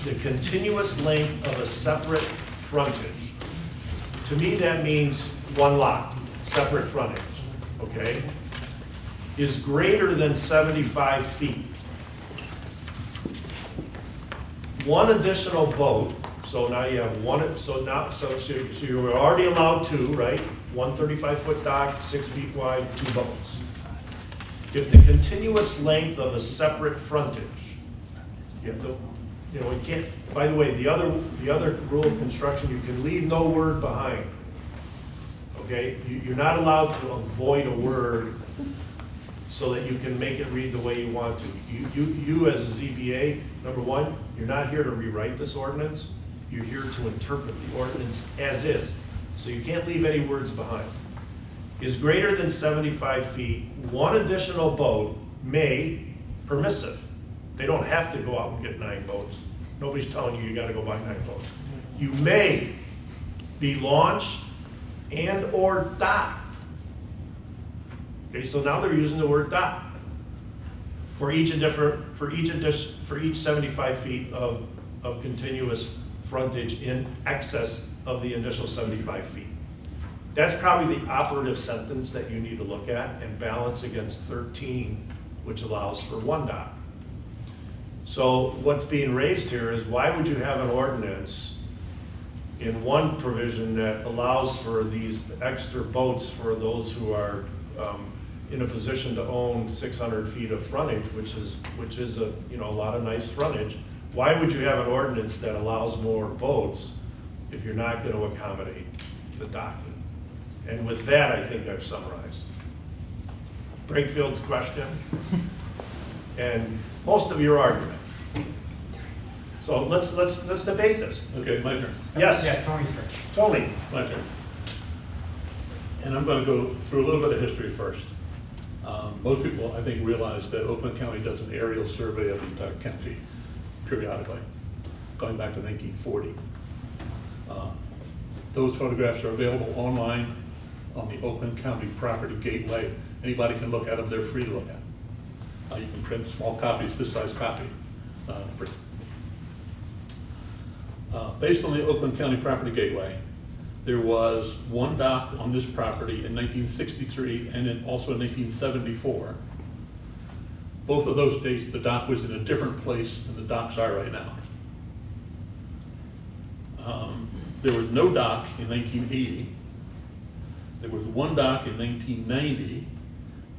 The continuous length of a separate frontage, to me that means one lot, separate frontage, okay, is greater than 75 feet. One additional boat, so now you have one, so you're already allowed 2, right? One 35-foot dock, 6 feet wide, 2 boats. If the continuous length of a separate frontage, you have to, you can't, by the way, the other rule of construction, you can leave no word behind. Okay, you're not allowed to avoid a word so that you can make it read the way you want to. You as a ZBA, number one, you're not here to rewrite this ordinance. You're here to interpret the ordinance as is. So you can't leave any words behind. Is greater than 75 feet, one additional boat may, permissive. They don't have to go out and get 9 boats. Nobody's telling you gotta go buy 9 boats. You may be launched and or docked. Okay, so now they're using the word dock for each 75 feet of continuous frontage in excess of the initial 75 feet. That's probably the operative sentence that you need to look at and balance against 13, which allows for 1 dock. So what's being raised here is, why would you have an ordinance in one provision that allows for these extra boats for those who are in a position to own 600 feet of frontage, which is a lot of nice frontage? Why would you have an ordinance that allows more boats if you're not going to accommodate the docking? And with that, I think I've summarized Breakfield's question and most of your argument. So let's debate this. okay, my turn, Yes, Yeah, Tony's turn. Tony. my turn. And I'm gonna go through a little bit of history first. Most people, I think, realize that Oakland County does an aerial survey of the entire county periodically, going back to 1940. Those photographs are available online on the Oakland County Property Gateway. Anybody can look at them, they're free to look at. You can print small copies, this size copy, free. Based on the Oakland County Property Gateway, there was 1 dock on this property in 1963 and then also in 1974. Both of those dates, the dock was in a different place than the docks are right now. There was no dock in 1980. There was 1 dock in 1990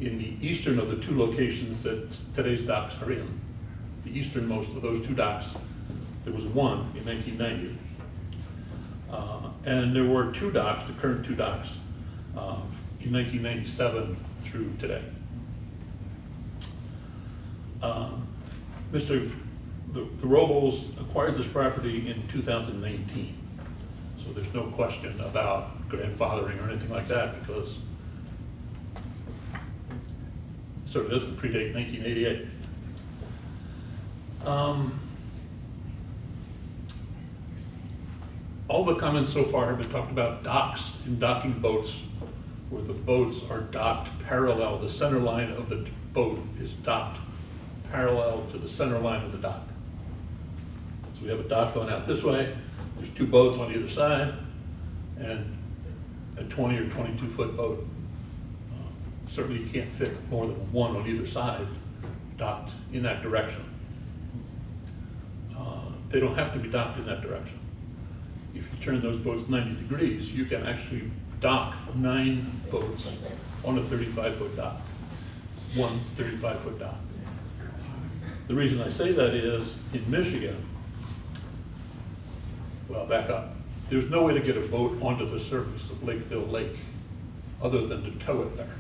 in the eastern of the 2 locations that today's docks are in. The easternmost of those 2 docks, there was 1 in 1990. And there were 2 docks, the current 2 docks, in 1997 through today. The Robles acquired this property in 2019, so there's no question about grandfathering or anything like that, because it sort of doesn't predate 1988. All the comments so far have been talked about docks and docking boats, where the boats are docked parallel. The center line of the boat is docked parallel to the center line of the dock. So we have a dock going out this way, there's two boats on either side, and a 20 or 22 foot boat. Certainly you can't fit more than one on either side docked in that direction. They don't have to be docked in that direction. If you turn those boats 90 degrees, you can actually dock 9 boats on a 35-foot dock, one 35-foot dock. The reason I say that is, in Michigan, well, back up, there's no way to get a boat onto the surface of Lakeville Lake other than to tow it there.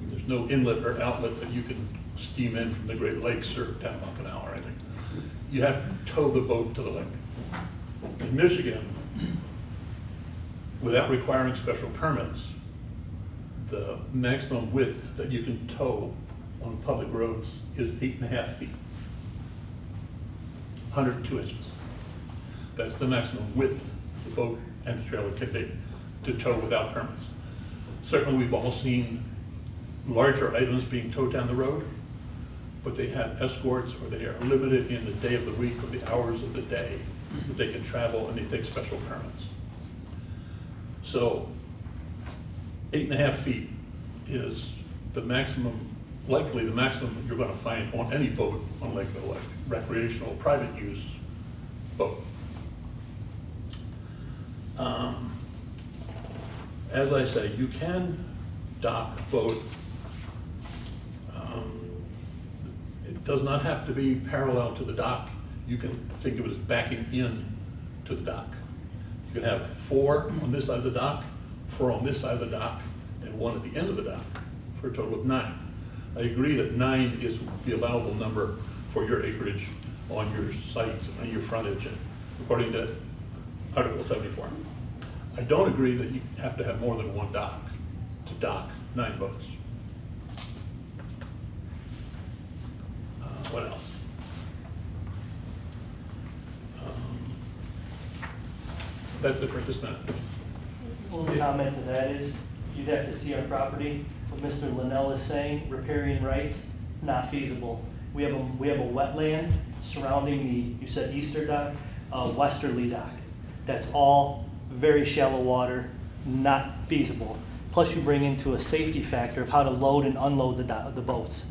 There's no inlet or outlet that you can steam in from the Great Lakes or Tampa Canal or anything. You have to tow the boat to the lake. In Michigan, without requiring special permits, the maximum width that you can tow on public roads is 8.5 feet, 102 inches. That's the maximum width the boat and the trailer can be to tow without permits. Certainly, we've all seen larger items being towed down the road, but they have escorts, or they are limited in the day of the week or the hours of the day that they can travel, and they take special permits. So 8.5 feet is the maximum, likely the maximum that you're going to find on any boat on Lakeville Lake, recreational, private use boat. As I say, you can dock a boat. It does not have to be parallel to the dock. You can think of it as backing in to the dock. You can have 4 on this side of the dock, 4 on this side of the dock, and 1 at the end of the dock, for a total of 9. I agree that 9 is the allowable number for your acreage on your site, on your frontage, according to Article 74. I don't agree that you have to have more than 1 dock to dock 9 boats. What else? That's it for this minute. One comment to that is, you'd have to see our property. What Mr. Linnell is saying, riparian rights, it's not feasible. We have a wetland surrounding the, you said easter dock, westerly dock. That's all very shallow water, not feasible. Plus you bring into a safety factor of how to load and unload the boats.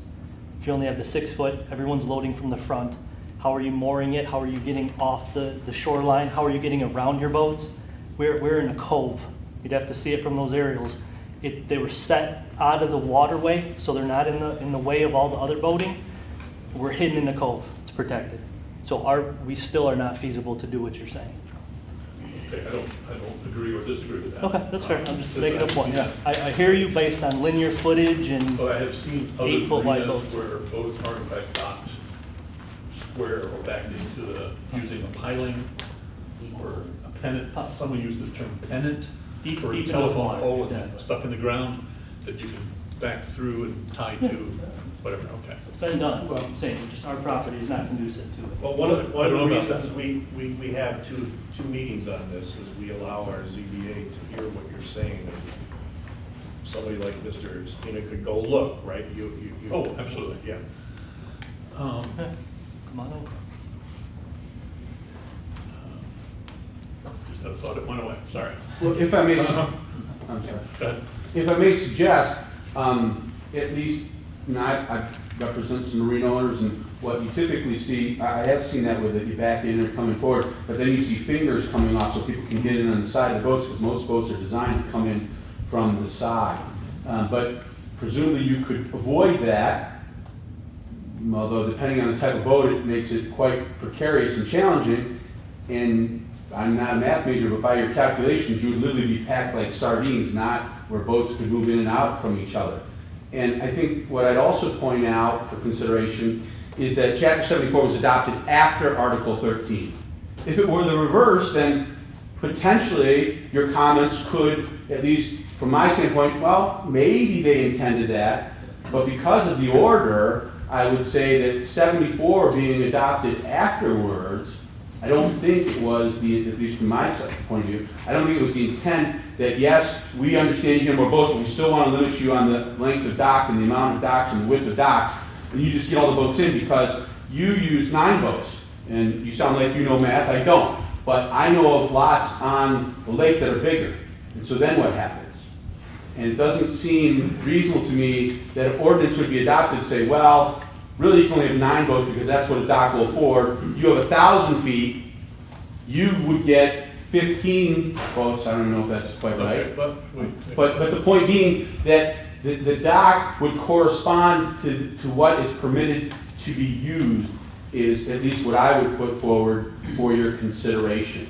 If you only have the 6 foot, everyone's loading from the front. How are you mooring it? How are you getting off the shoreline? How are you getting around your boats? We're in a cove. You'd have to see it from those aerials. They were set out of the waterway, so they're not in the way of all the other boating. We're hidden in the cove. It's protected. So we still are not feasible to do what you're saying. Okay, I don't agree or disagree with that. Okay, that's fair. I'm just making a point. Yeah, I hear you based on linear footage and But I have seen other 8 foot wide marinas boats. where boats are in fact docked square or backed into using a piling or a pennant. Someone used the term pennant Deep for a into the telephone water, pole exactly. stuck in the ground that you can back through and tie to, whatever, okay. It's been done. Well, I'm saying, just our property is not conducive to it. Well, one of I the don't know about reasons that. we have two meetings on this is we allow our ZBA to hear what you're saying. And somebody like Mr. Spina could go look, right? You Oh, absolutely. Yeah. Okay. Come on over. Just had a thought, it went away, sorry. Well, if I may, I'm sorry. Go ahead. If I may suggest, at least, you know, I represent some marine owners, and what you typically see, I have seen that with it, you back in and coming forward, but then you see fingers coming off so people can get in on the side of the boats, because most boats are designed to come in from the side. But presumably you could avoid that, although depending on the type of boat, it makes it quite precarious and challenging. And I'm not a math major, but by your calculations, you would literally be packed like sardines, not where boats could move in and out from each other. And I think what I'd also point out for consideration is that Chapter 74 was adopted after Article 13. If it were the reverse, then potentially, your comments could, at least from my standpoint, well, maybe they intended that, but because of the order, I would say that 74 being adopted afterwards, I don't think it was the, at least from my point of view, I don't think it was the intent that, yes, we understand you get more boats, but we still want to limit you on the length of dock and the amount of docks and the width of docks, and you just get all the boats in because you use 9 boats. And you sound like you know math, I don't. But I know of lots on the lake that are bigger. And so then what happens? And it doesn't seem reasonable to me that an ordinance would be adopted to say, well, really you can only have 9 boats because that's what a dock will afford. You have 1,000 feet, you would get 15 boats. I don't know if that's quite right. But the point being that the dock would correspond to what is permitted to be used is at least what I would put forward for your consideration.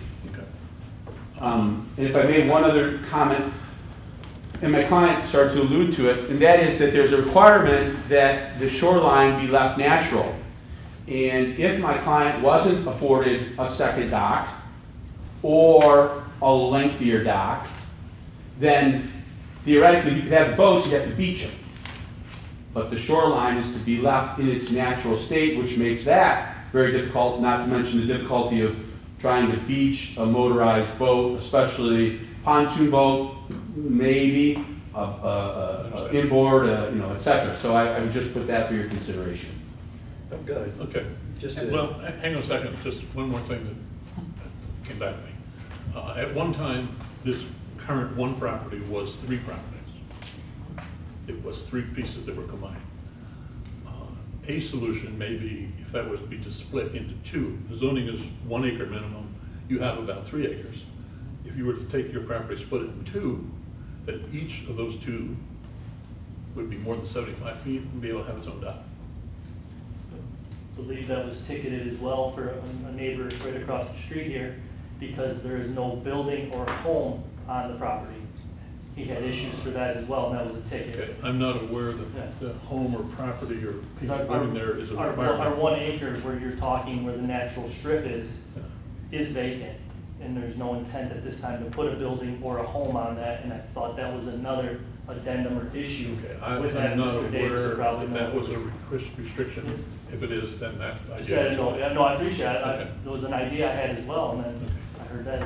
And if I made one other comment, and my client started to allude to it, and that is that there's a requirement that the shoreline be left natural. And if my client wasn't afforded a second dock or a lengthier dock, then theoretically you could have boats, you'd have to beach them. But the shoreline is to be left in its natural state, which makes that very difficult, not to mention the difficulty of trying to beach a motorized boat, especially pontoon boat, maybe, inboard, et cetera. So I would just put that for your consideration. I'm good. Okay. Just to- Well, hang on a second, just one more thing that came back to me. At one time, this current one property was 3 properties. It was 3 pieces that were combined. A solution may be, if that was to be to split into 2, the zoning is 1 acre minimum, you have about 3 acres. If you were to take your property, split it in 2, then each of those 2 would be more than 75 feet and be able to have its own dock. I believe that was ticketed as well for a neighbor right across the street here, because there is no building or home on the property. He had issues for that as well, and that was a ticket. Okay, I'm not aware that the home or property or people living there is a Our requirement. 1 acre where you're talking, where the natural strip is vacant, and there's no intent at this time to put a building or a home on that, and I thought that was another addendum or issue Okay, with that. I'm not Mr. Davis aware would probably that that know. was a restriction. If it is, then that Just idea. that, no, I appreciate it. Okay. There was an idea I had as well, and then I heard that.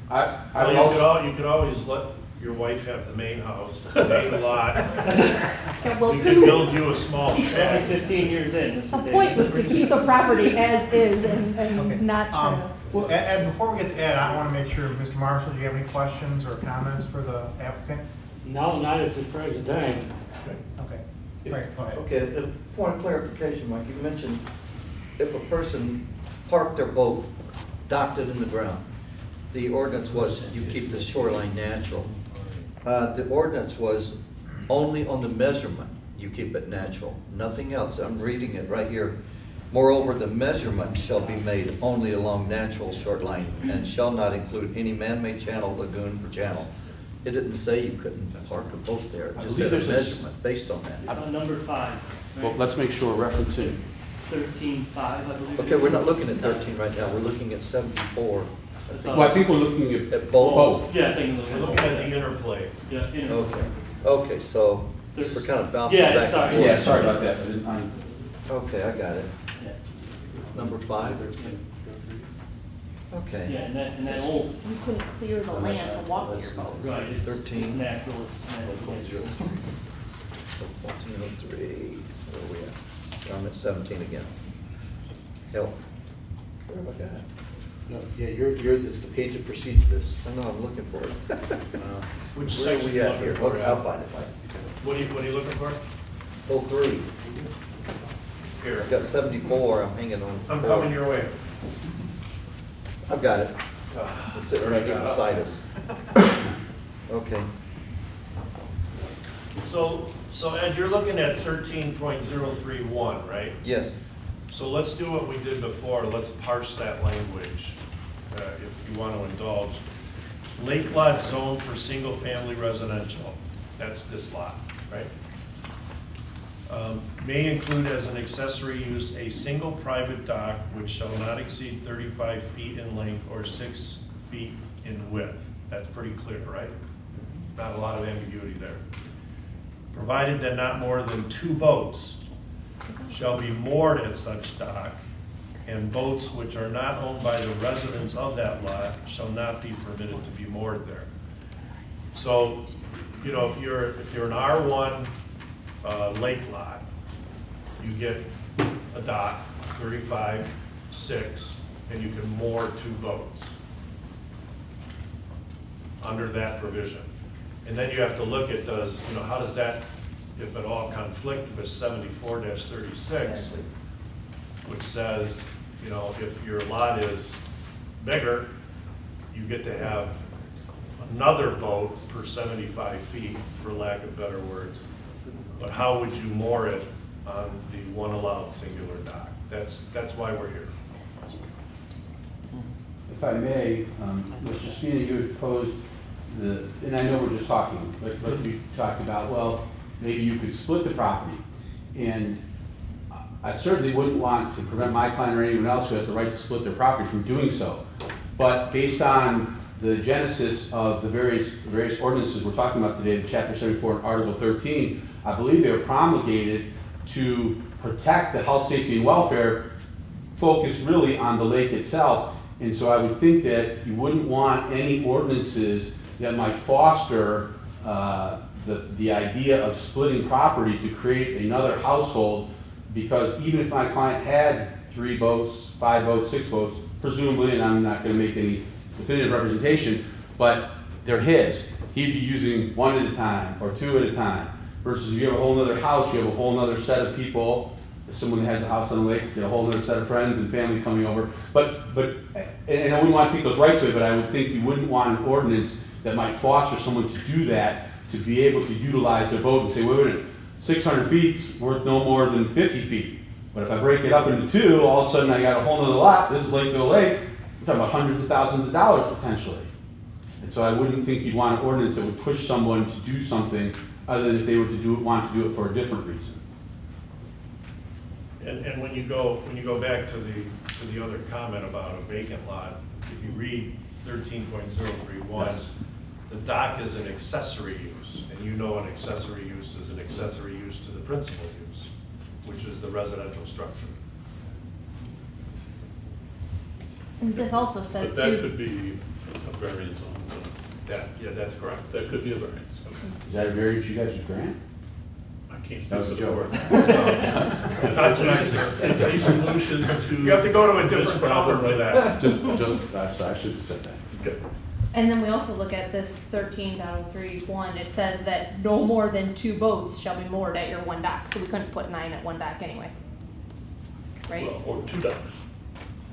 I would Well, also, you could always let your wife have the main house, the main lot. Yeah, well, We could build you a small Only shack. 15 years in, the Mr. point Davis. was to keep the property as is and Okay. not try to. Well, Ed, before we get to Ed, I want to make sure, Mr. Marshall, do you have any questions or comments for the applicant? No, not at this present time. Okay, great, go ahead. Okay, a point of clarification, Mike, you mentioned if a person parked their boat, docked it in the ground, the ordinance was you keep the shoreline natural. The ordinance was only on the measurement, you keep it natural, nothing else. I'm reading it right here. Moreover, the measurement shall be made only along natural shoreline and shall not include any man-made channel, lagoon, or channel. It didn't say you couldn't park a boat there, it just believe said a there's a s- measurement based on that. Number 5, well, right? let's make sure we're referencing. 13.5, I believe. Okay, we're not looking at 13 right now, we're looking at 74. Well, I think we're looking at At both? both. Yeah, I think We're looking at the interplay. Yeah, you know. Okay, so we're kind of bouncing Yeah, back. and sorry. forth. Yeah, sorry about that. Okay, I got it. Yeah. Number 5? Okay. Yeah, and that old, You couldn't clear the land to walk your boats. right, it's 13. it's natural. it's natural. So 1403, where are we at? I'm at 17 again. Help. Where have I got it? No, yeah, it's the page that precedes this. I know, I'm looking for it. Which Where are section we you at looking here? for, I'll Al? find it, Mike. What are you looking for? 03. Here. I've got 74, I'm hanging on. I'm 4. coming your way. I've got it. It's sitting right here beside us. Okay. So Ed, you're looking at 13.031, right? Yes. So let's do what we did before, let's parse that language, if you want to indulge. Lake lot zone for single-family residential, that's this lot, right? May include as an accessory use a single private dock which shall not exceed 35 feet in length or 6 feet in width. That's pretty clear, right? Not a lot of ambiguity there. Provided that not more than 2 boats shall be moored at such dock, and boats which are not owned by the residents of that lot shall not be permitted to be moored there. So, you know, if you're an R1 lake lot, you get a dock, 35/6, and you can moor 2 boats under that provision. And then you have to look at how does that, if at all, conflict with 74-36, which says, you know, if your lot is bigger, you get to have another boat per 75 feet, for lack of better words. But how would you moor it on the one allowed singular dock? That's why we're here. If I may, Mr. Spina, you had posed and I know we're just talking, but we talked about, well, maybe you could split the property. And I certainly wouldn't want to prevent my client or anyone else who has the right to split their property from doing so. But based on the genesis of the various ordinances we're talking about today, the Chapter 74 and Article 13, I believe they were promulgated to protect the health, safety, and welfare, focused really on the lake itself. And so I would think that you wouldn't want any ordinances that might foster the idea of splitting property to create another household, because even if my client had 3 boats, 5 boats, 6 boats, presumably, and I'm not going to make any definitive representation, but they're his. He'd be using 1 at a time or 2 at a time. Versus if you have a whole other house, you have a whole other set of people. If someone has a house on the lake, you get a whole other set of friends and family coming over. And I wouldn't want to take those rights away, but I would think you wouldn't want an ordinance that might foster someone to do that, to be able to utilize their boat and say, wait a minute, 600 feet's worth no more than 50 feet. But if I break it up into 2, all of a sudden I got a whole other lot. This is Lakeville Lake. We're talking about hundreds of thousands of dollars potentially. And so I wouldn't think you'd want an ordinance that would push someone to do something other than if they were to want to do it for a different reason. And when you go back to the other comment about a vacant lot, if you read 13.031, Yes. the dock is an accessory use, and you know an accessory use is an accessory use to the principal use, which is the residential structure. And this also But says that too, could be a variance on its own. Yeah, that's correct. That could be a variance. Is that a variance you guys would grant? I can't That was speak a for joke. the Not tonight, sir. It's a solution to. You have to go to a this different problem counter for right that. I'm sorry, I should have said that. Okay. and then we also look at this 13.31, it says that no more than 2 boats shall be moored at your one dock, so we couldn't put 9 at one dock anyway. Right? Well, or 2 docks.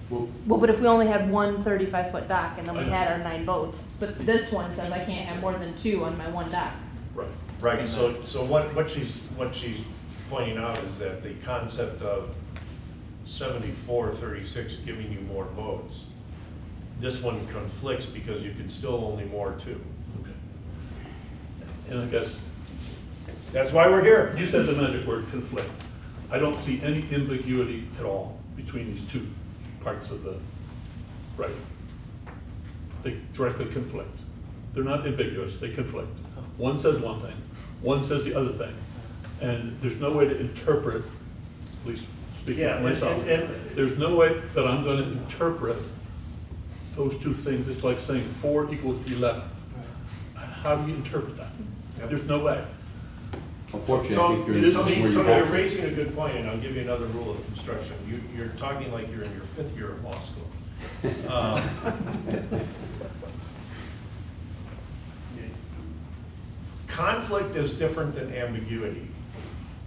Well, but if we only had one 35-foot dock and then we I know. had our 9 boats, but this one says I can't have more than 2 on my one dock. Right. Right, so what she's pointing out is that the concept of 74-36 giving you more boats, this one conflicts because you can still only moor 2. Okay. And I guess, That's why we're here. you said the magic word, conflict. I don't see any ambiguity at all between these 2 parts of the right. They directly conflict. They're not ambiguous, they conflict. One says one thing, one says the other thing. And there's no way to interpret, at least speaking Yeah, for myself, and- there's no way that I'm gonna interpret those 2 things. It's like saying 4 equals 11. How do you interpret that? There's no way. Unfortunately, I So, think you're in a so position where you you're have to. raising a good point, and I'll give you another rule of construction. You're talking like you're in your 5th year of law school. Conflict is different than ambiguity,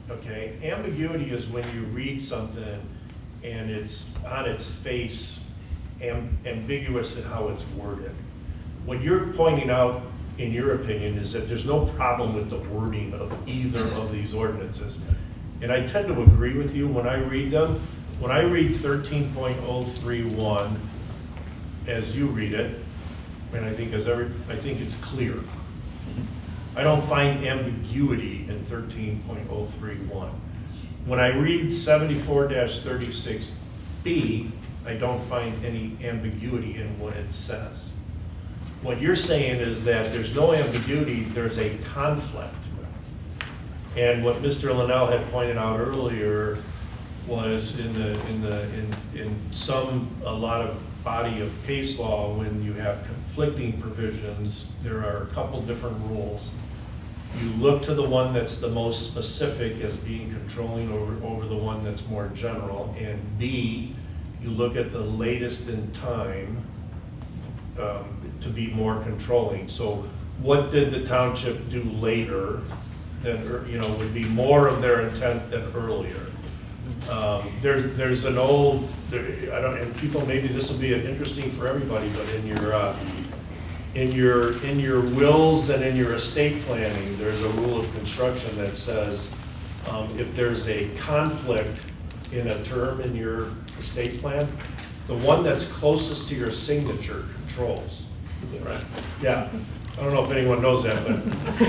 okay? Ambiguity is when you read something and it's on its face ambiguous in how it's worded. What you're pointing out, in your opinion, is that there's no problem with the wording of either of these ordinances. And I tend to agree with you when I read them. When I read 13.031 as you read it, and I think it's clear. I don't find ambiguity in 13.031. When I read 74-36B, I don't find any ambiguity in what it says. what you're saying is that there's no ambiguity, there's a conflict. And what Mr. Linnell had pointed out earlier was in a lot of body of case law, when you have conflicting provisions, there are a couple different rules. You look to the one that's the most specific as being controlling over the one that's more general, and B, you look at the latest in time to be more controlling. So what did the township do later than, would be more of their intent than earlier? There's an old, and people, maybe this will be interesting for everybody, but in your wills and in your estate planning, there's a rule of construction that says if there's a conflict in a term in your estate plan, the one that's closest to your signature controls. Right? Yeah. I don't know if anyone knows that, but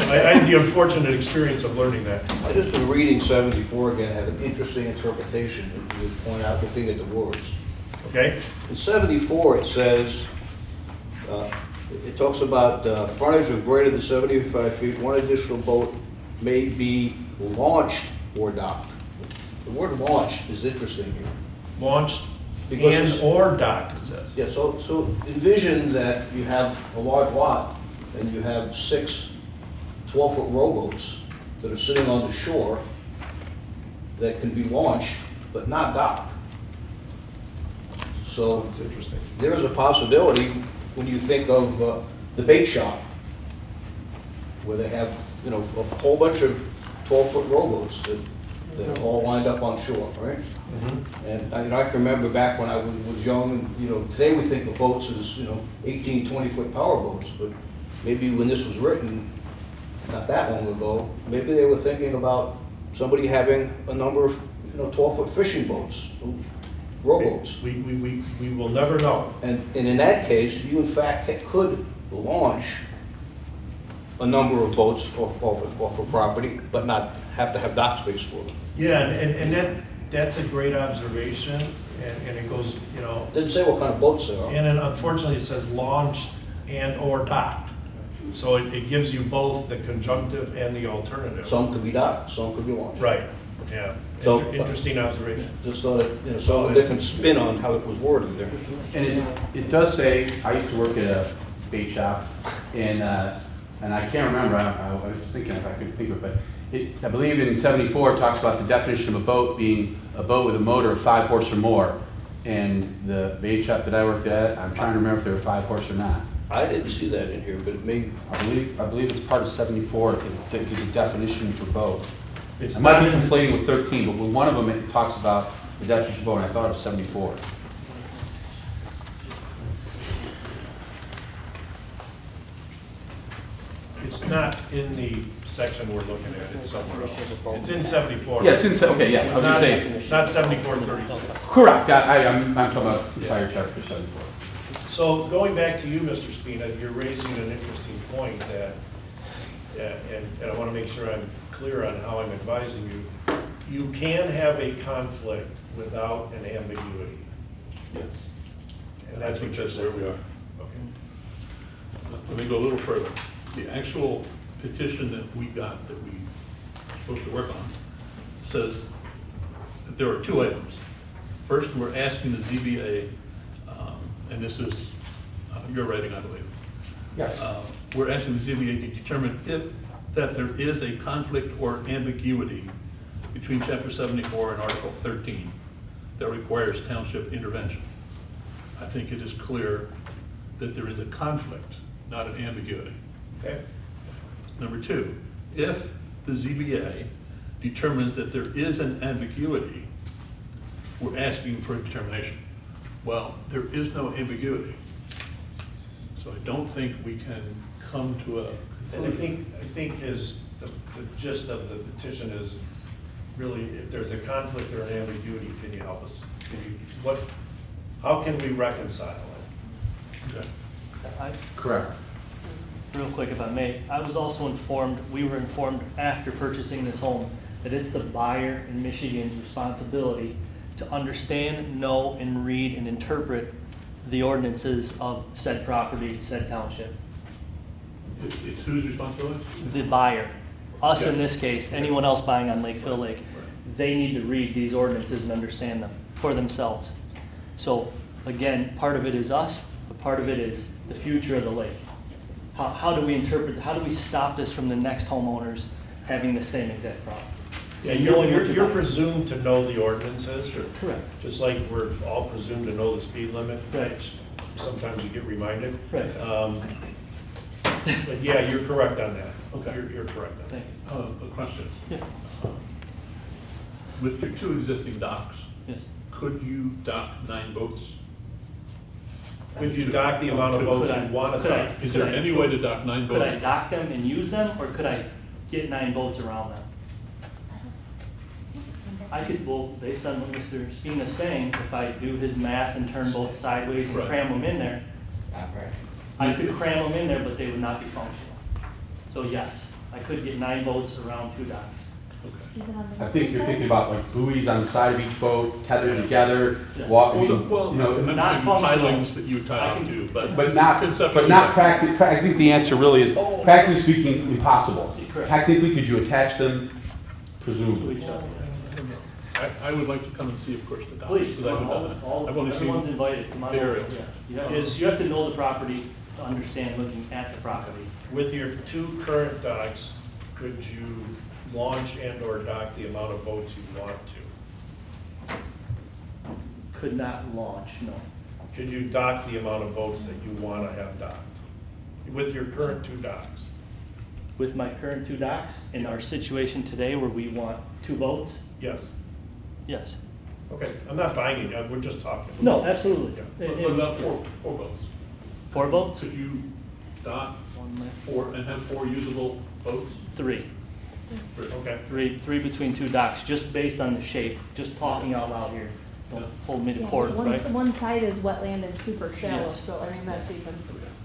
I had the unfortunate experience of learning that. I just been reading 74 again, I had an interesting interpretation that you would point out looking at the words. Okay? In 74, it says, it talks about frontage of greater than 75 feet, one additional boat may be launched or docked. The word launched is interesting here. Launched Because and or docked, it says. Yeah, so envision that you have a large lot and you have 6 12-foot rowboats that are sitting on the shore that can be launched but not docked. So That's interesting. there's a possibility when you think of the bait shop, where they have, a whole bunch of 12-foot rowboats that are all lined up on shore, right? And I can remember back when I was young, and today we think of boats as 18, 20-foot power boats, but maybe when this was written, not that long ago, maybe they were thinking about somebody having a number of 12-foot fishing boats, rowboats. We will never know. And in that case, you in fact could launch a number of boats off a property, but not have to have dock space for them. Yeah, and that's a great observation, and it goes, Didn't say what kind of boats they are. and then unfortunately it says launched and or docked. So it gives you both the conjunctive and the alternative. Some could be docked, some could be launched. Right, yeah. So- Interesting observation. Just thought it, saw a different spin on how it was worded there. And it does say, I used to work at a bait shop, and I can't remember, I was thinking if I could think of it, but I believe in 74 it talks about the definition of a boat being a boat with a motor of 5 horse or more. And the bait shop that I worked at, I'm trying to remember if they were 5 horse or not. I didn't see that in here, but it may, I believe it's part of 74, it gives a definition for boat. It's I might be not in- conflating with 13, but with one of them, it talks about the definition of boat, and I thought it was 74. It's not in the section we're looking at, it's somewhere else. It's in 74. Yeah, it's in, okay, yeah, I was just saying. Not 7436. Correct, I'm talking about fire chapter 74. So going back to you, Mr. Spina, you're raising an interesting point that, and I want to make sure I'm clear on how I'm advising you. You can have a conflict without an ambiguity. Yes. And that's what you're That's where saying. we are. Okay. Let me go a little further. The actual petition that we got, that we were supposed to work on, says that there are 2 items. First, we're asking the ZBA, and this is your writing, I believe. Yes. We're asking the ZBA to determine if that there is a conflict or ambiguity between Chapter 74 and Article 13 that requires township intervention. I think it is clear that there is a conflict, not an ambiguity. Okay. Number 2, if the ZBA determines that there is an ambiguity, we're asking for a determination. Well, there is no ambiguity. So I don't think we can come to a And I conclusion. think the gist of the petition is really, if there's a conflict or an ambiguity, can you help us? How can we reconcile it? Okay. Correct. Real quick, if I may, I was also informed, we were informed after purchasing this home, that it's the buyer in Michigan's responsibility to understand, know, and read and interpret the ordinances of said property, said township. It's whose responsibility? The buyer, us in Okay. this case, anyone else buying on Lakeville Lake, they need to read these ordinances and understand them for themselves. So, again, part of it is us, but part of it is the future of the lake. How do we interpret, how do we stop this from the next homeowners having the same exact problem? Yeah, Knowing you're what you're you're buying. presumed to know the ordinances. Correct. Just like we're all presumed to know the speed limit. Right. Sometimes you get reminded. Right. But yeah, you're correct on that. Okay. You're correct on that. Thank you. A question. Yeah. With your two existing docks, Yes. could you dock 9 boats? Could you dock the amount of boats you want to Could I- dock? Is there any way to dock 9 Could I boats? dock them and use them, or could I get 9 boats around them? I could, well, based on what Mr. Spina's saying, if I do his math and turn boats sideways and Right. cram them in there, I could cram them in there, but they would not be functional. So yes, I could get 9 boats around 2 docks. I think you're thinking about like buoys on the side of each boat, tethered together, Yeah. walk, Well, you know, I'm not thinking functional. pilings that you would tie I off can- to, but not, conceptually, but not yes. practically, I think the answer really is, practically speaking, impossible. Correct. Technically, could you attach them? To Presumably. each other. I would like to come and see, of course, the docks. Please, because I haven't done that. all, I've only seen everyone's invited, come on the over. aerials. Yeah. You have to know the property to understand looking at the property. With your 2 current docks, could you launch and/or dock the amount of boats you want to? Could not launch, no. Could you dock the amount of boats that you want to have docked? With your current 2 docks? With my current 2 docks, in our situation today where we want 2 boats, Yes. yes. Okay, I'm not buying it, we're just talking. No, absolutely. What about 4 boats? 4 boats? Could you dock One left. 4 and have 4 usable boats? 3. Okay. Three between 2 docks, just based on the shape, just talking out loud here. Don't hold me to Yeah, court, one- right? One side is wetland and super shallow, Yes. so I mean, that's even,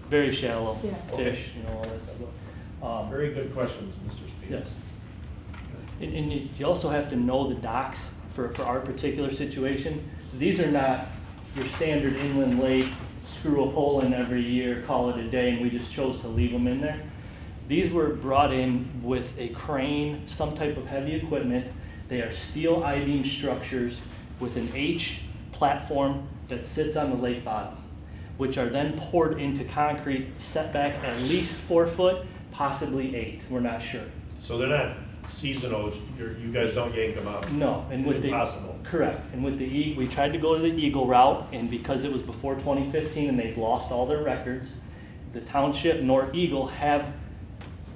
Very shallow, Yeah. fish, you know, all that stuff. Very good questions, Mr. Speed. Yes. And you also have to know the docks for our particular situation. These are not your standard inland lake, screw a pole in every year, call it a day, and we just chose to leave them in there. These were brought in with a crane, some type of heavy equipment. They are steel I-beam structures with an H platform that sits on the lake bottom, which are then poured into concrete, set back at least 4 foot, possibly 8, we're not sure. So they're not seasonals, you guys don't yank them out? No, and with the. Impossible. Correct, and with the, we tried to go to the Eagle route, and because it was before 2015 and they've lost all their records, the township nor Eagle have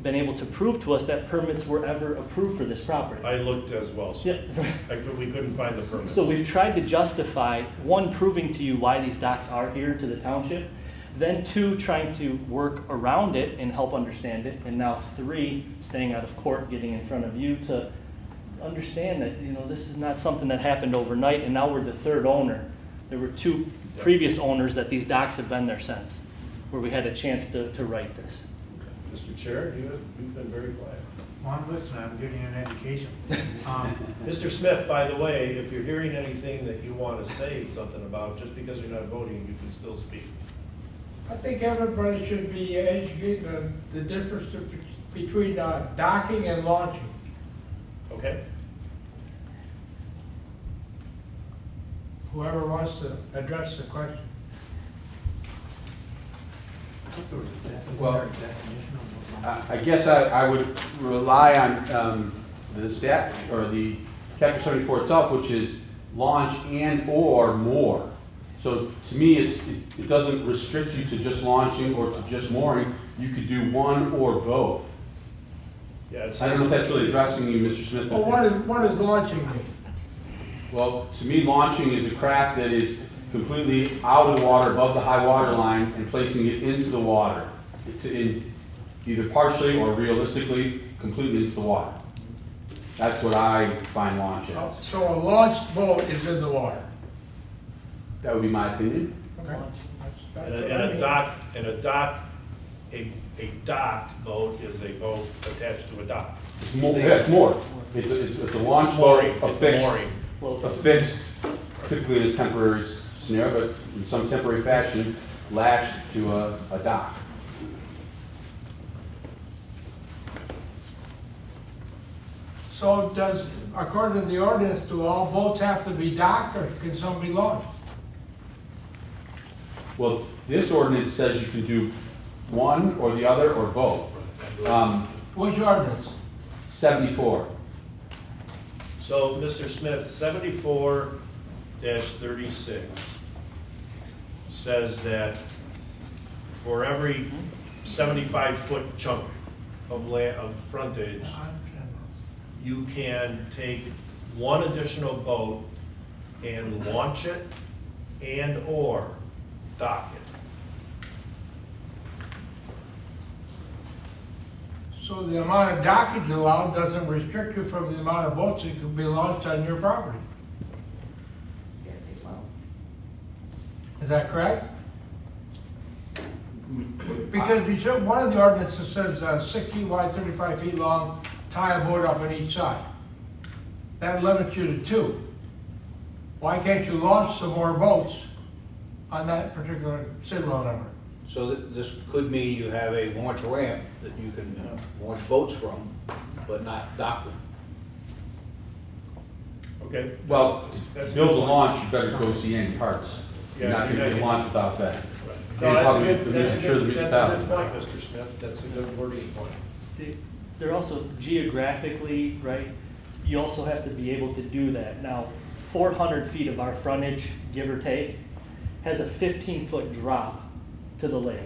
been able to prove to us that permits were ever approved for this property. I looked as well, so Yeah. we couldn't find the permit. So we've tried to justify, 1, proving to you why these docks are here to the township, then 2, trying to work around it and help understand it, and now 3, staying out of court, getting in front of you to understand that, you know, this is not something that happened overnight, and now we're the 3rd owner. There were 2 previous owners that these docks have been there since, where we had a chance to write this. Mr. Chair, you've been very quiet. well, I'm listening, I'm giving you an education. Mr. Smith, by the way, if you're hearing anything that you want to say something about, just because you're not voting, you can still speak. I think everybody should be educated on the difference between docking and launching. Okay? Whoever wants to address the question. Well, I guess I would rely on the stat, or the chapter 74 itself, which is launch and/or more. So to me, it doesn't restrict you to just launching or to just mooring. You could do one or both. Yeah, it I don't know if that's really addressing you, Mr. Smith. Well, what does launching mean? Well, to me, launching is a craft that is completely out of the water, above the high water line, and placing it into the water. It's in either partially or realistically, completely into the water. That's what I find launch as. So a launched boat is in the water. That would be my opinion. Okay. And a docked boat is a boat attached to a dock. It's more, yeah, it's more. It's a launch Mooring, boat, it's a mooring. affixed, typically in a temporary scenario, but in some temporary fashion, lashed to a dock. So does, according to the ordinance, do all boats have to be docked or can some be launched? Well, this ordinance says you can do one or the other or both. Which ordinance? 74. So, Mr. Smith, 74-36 says that for every 75-foot chunk of land, of frontage, you can take one additional boat and launch it and/or dock it. So the amount of dockage allowed doesn't restrict you from the amount of boats that can be launched on your property. You gotta take them out. Is that correct? Because you said, one of the ordinances says 6 feet wide, 35 feet long, tie a boat up on each side. That limits you to 2. Why can't you launch some more boats on that particular signal number? So this could mean you have a launch ramp that you can launch boats from, but not dock them. Okay? Well, That's build a good. launch, you better go see any parts. You're Yeah, not you're gonna not get a launch without that. No, And that's a probably good, the- that's a I'm sure the good, that's a good municipality. point, Mr. Smith. That's a good wording point. They're also geographically, right, you also have to be able to do that. Now, 400 feet of our frontage, give or take, has a 15-foot drop to the lake.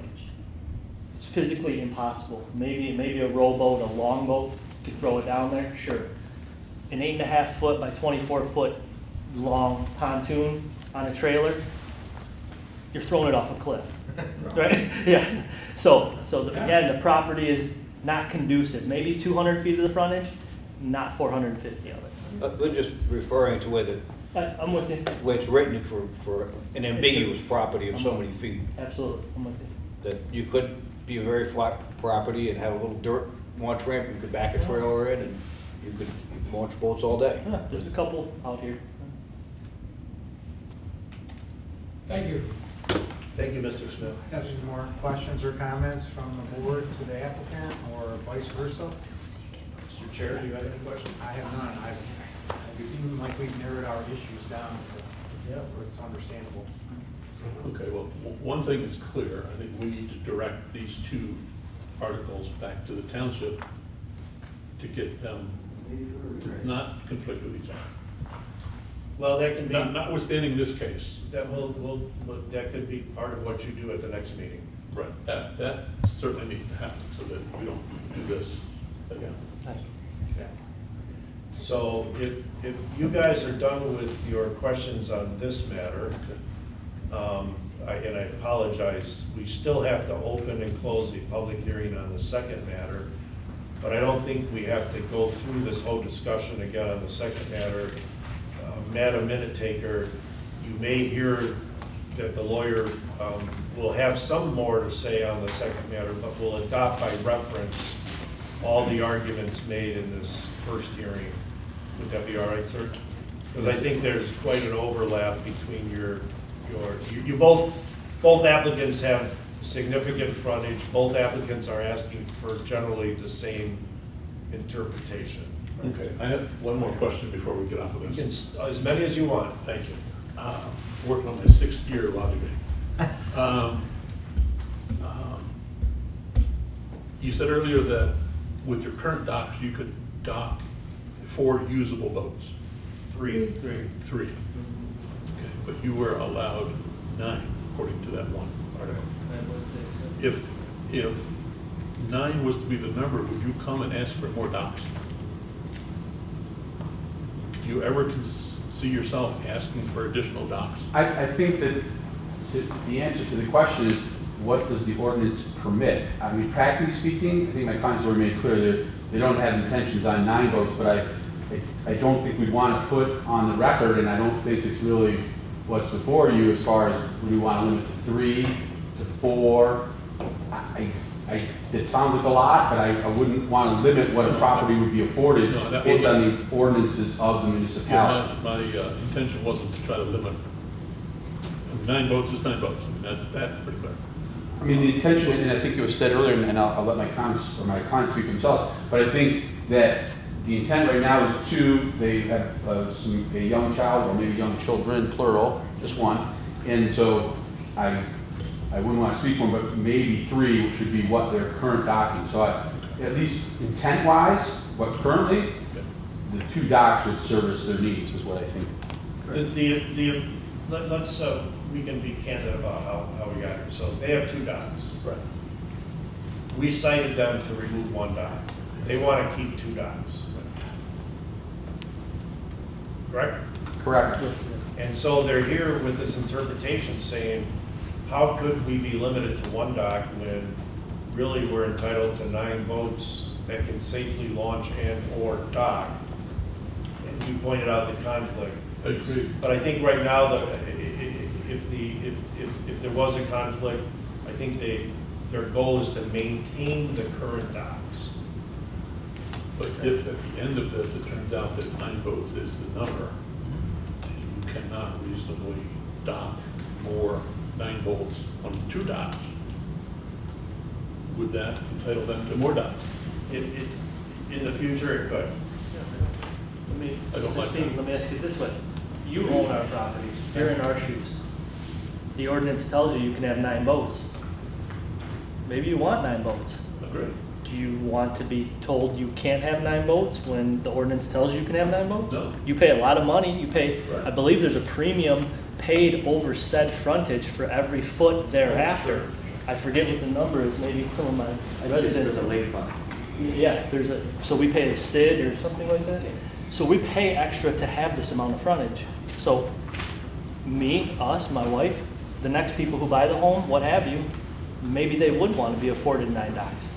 It's physically impossible. Maybe a rowboat, a longboat, could throw it down there, sure. An 8.5-foot by 24-foot long pontoon on a trailer, you're throwing it off a cliff, right? Yeah. So again, the property is not conducive. Maybe 200 feet of the frontage, not 450 of it. We're just referring to where I'm with you. where it's written for an ambiguous property of so many feet. Absolutely, I'm with you. That you could be a very flat property and have a little dirt launch ramp, you could back a trailer in and you could launch boats all day. Yeah, there's a couple out here. Thank you. Thank you, Mr. Smith. Have any more questions or comments from the board to the applicant or vice versa? Mr. Chair, do you have any questions? I have none. It seemed like we've narrowed our issues down to where it's understandable. Okay, well, one thing is clear, I think we need to direct these two articles back to the township to get them to not conflict with each other. Well, that can be, Notwithstanding this case, that that could be part of what you do at the next meeting. right, that certainly needs to happen so that we don't do this again. Thank you. So if you guys are done with your questions on this matter, and I apologize, we still have to open and close the public hearing on the second matter, but I don't think we have to go through this whole discussion again on the second matter. Madam Minute Taker, you may hear that the lawyer will have some more to say on the second matter, but will adopt by reference all the arguments made in this first hearing. Would that be all right, sir? Because I think there's quite an overlap between you both applicants have significant frontage. Both applicants are asking for generally the same interpretation. Okay, I have one more question before we get off of You this. can, as many as you want. Thank you. Working on my 6th year law degree. You said earlier that with your current docks, you could dock 4 usable boats. Three. Okay, but you were allowed 9, according to that one. If 9 was to be the number, would you come and ask for more docks? Do you ever see yourself asking for additional docks? I think that the answer to the question is, what does the ordinance permit? I mean, practically speaking, I think my clients already made clear that they don't have intentions on 9 boats, but I don't think we'd want to put on the record, and I don't think it's really what's before you as far as would we want to limit to 3, to 4. It sounds like a lot, but I wouldn't want to limit what a property would be afforded No, that based on wasn't- the ordinances of the municipality. Yeah, my intention wasn't to try to limit. 9 boats is 9 boats. I mean, that's pretty clear. I mean, the intention, and I think it was said earlier, and I'll let my clients speak for themselves, but I think that the intent right now is 2, they have a young child, or maybe young children, plural, just one. And so I wouldn't want to speak for them, but maybe 3, which would be what their current docking. So at least intent-wise, what currently, the 2 docks would service their needs, is what I think. Let's, we can be candid about how we got here. So they have 2 docks. Right. We cited them to remove 1 dock. They want to keep 2 docks. Correct? Correct. And so they're here with this interpretation saying, how could we be limited to 1 dock when really we're entitled to 9 boats that can safely launch and/or dock? And you pointed out the conflict. Agreed. But I think right now, if there was a conflict, I think their goal is to maintain the current docks. But if at the end of this, it turns out that 9 boats is the number, and you cannot reasonably dock more 9 boats on 2 docks, would that entitle them to more docks? In the future, it could. I don't like that. Let me ask you this way. You own our property, you're in our shoes. The ordinance tells you you can have 9 boats. Maybe you want 9 boats. Agreed. Do you want to be told you can't have 9 boats when the ordinance tells you can have 9 boats? No. You pay a lot of money, you pay, Right. I believe there's a premium paid over said frontage for every foot thereafter. I forget what the number is, maybe some of my residents. There's a lake fund. Yeah, so we pay a SID or something like that. So we pay extra to have this amount of frontage. So me, us, my wife, the next people who buy the home, what have you, maybe they would want to be afforded 9 docks.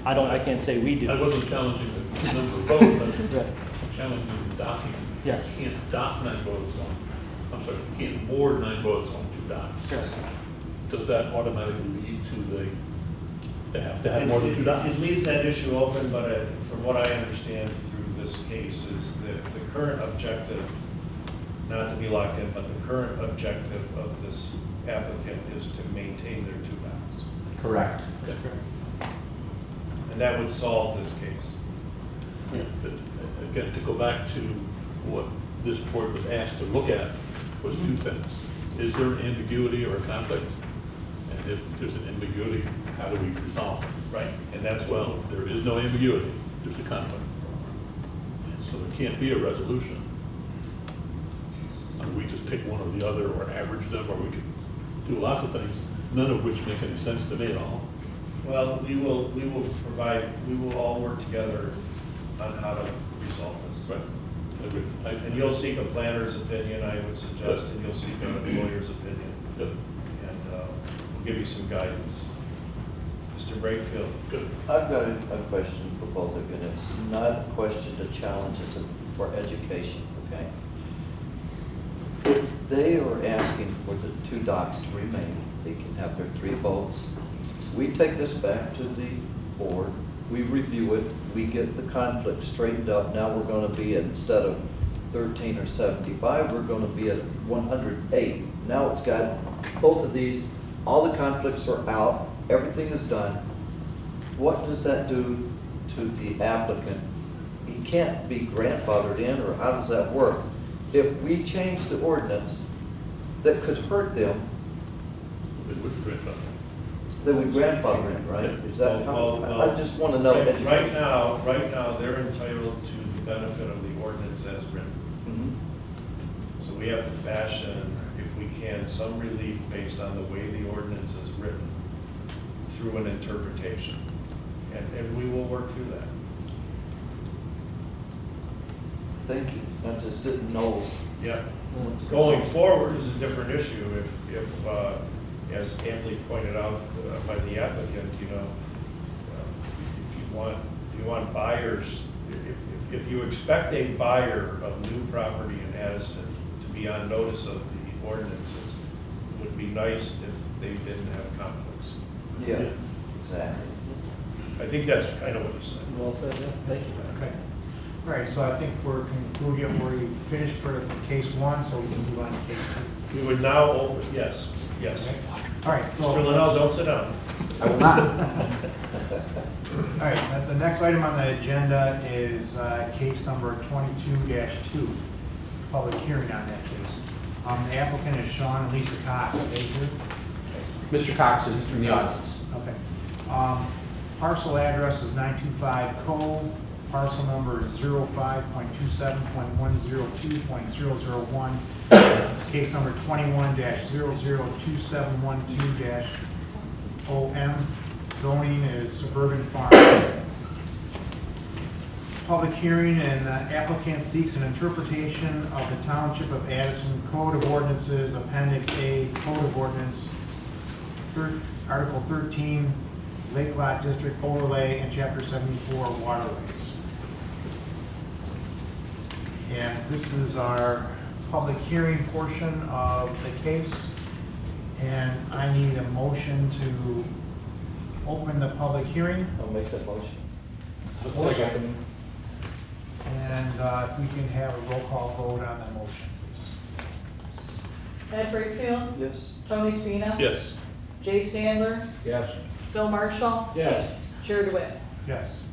I can't say we do. I wasn't challenging the number of boats, Right. I'm challenging the docking. Yes. You can't dock 9 boats on, I'm sorry, you can't board 9 boats on 2 docks. Correct. Does that automatically lead to they have to have more than 2 docks? It leaves that issue open, but from what I understand through this case is that the current objective, not to be locked in, but the current objective of this applicant is to maintain their 2 docks. Correct. And that would solve this case. But again, to go back to what this board was asked to look at was 2 things. Is there an ambiguity or a conflict? And if there's an ambiguity, how do we resolve it? Right. And that's Well, there is no ambiguity, there's a conflict. And so there can't be a resolution. We just take one or the other, or average them, or we could do lots of things, none of which make any sense to me at all. well, we will all work together on how to resolve this. Right. And you'll seek a planner's opinion, I would suggest, and you'll seek a lawyer's opinion. Good. And we'll give you some guidance. Mr. Brakefield? Good. I've got a question for both of you, and it's not a question to challenge, it's for education, okay? If they are asking for the 2 docks to remain, they can have their 3 boats. We take this back to the board, we review it, we get the conflict straightened up. Now we're gonna be, instead of 13 or 75, we're gonna be at 108. Now it's got both of these, all the conflicts are out, everything is done. What does that do to the applicant? He can't be grandfathered in, or how does that work? If we change the ordinance that could hurt them, It would be great, but then we grandfather in, right? Is that how, Well, I just want to know. Right now, they're entitled to the benefit of the ordinance as written. Mhm. So we have to fashion, if we can, some relief based on the way the ordinance is written through an interpretation. And we will work through that. Thank you. I just didn't know. Yeah. Going forward is a different issue. If as amply pointed out by the applicant, if you want buyers, if you expect a buyer of new property in Addison to be on notice of the ordinances, it would be nice if they didn't have conflicts. Yeah, exactly. I think that's kind of what you said. Well said, yeah, thank you. Okay. All right, so I think we're concluding, we're finished for case 1, so we can move on to case 2. We would now open, yes. Okay. All right, so. Mr. Linnell, don't sit down. I will not. All right, the next item on the agenda is case number 22-2, public hearing on that case. The applicant is Sean and Lisa Cox. Are they here? Mr. Cox is in the audience. Okay. Parcel address is 925 Cove. Parcel number is 05.27.102.001. It's case number 21-002712-OM. Zoning is suburban farms. Public hearing, and the applicant seeks an interpretation of the Township of Addison Code of Ordinances, Appendix A, Code of Ordinance, Article 13, Lake Lot District Overlay, and Chapter 74, Waterways. And this is our public hearing portion of the case. And I need a motion to open the public hearing. I'll make that motion. And if we can have a roll call vote on the motion, please. Ed Brakefield, Yes? Tony Spina. Yes. Jay Sandler, Yes. Phil Marshall, Yes. Chair DeWitt. Yes.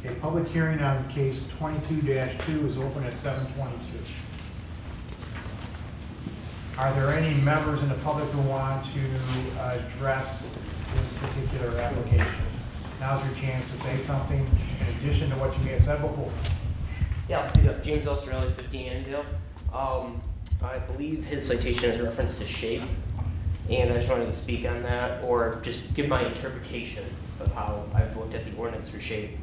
A public hearing on case 22-2 is open at 7:22. Are there any members in the public who want to address this particular application? Now's your chance to say something in addition to what you may have said before. Yeah, I'll speak up. James Osterelli, 15 Annandale. I believe his citation is reference to shape, and I just wanted to speak on that, or just give my interpretation of how I've looked at the ordinance for shape.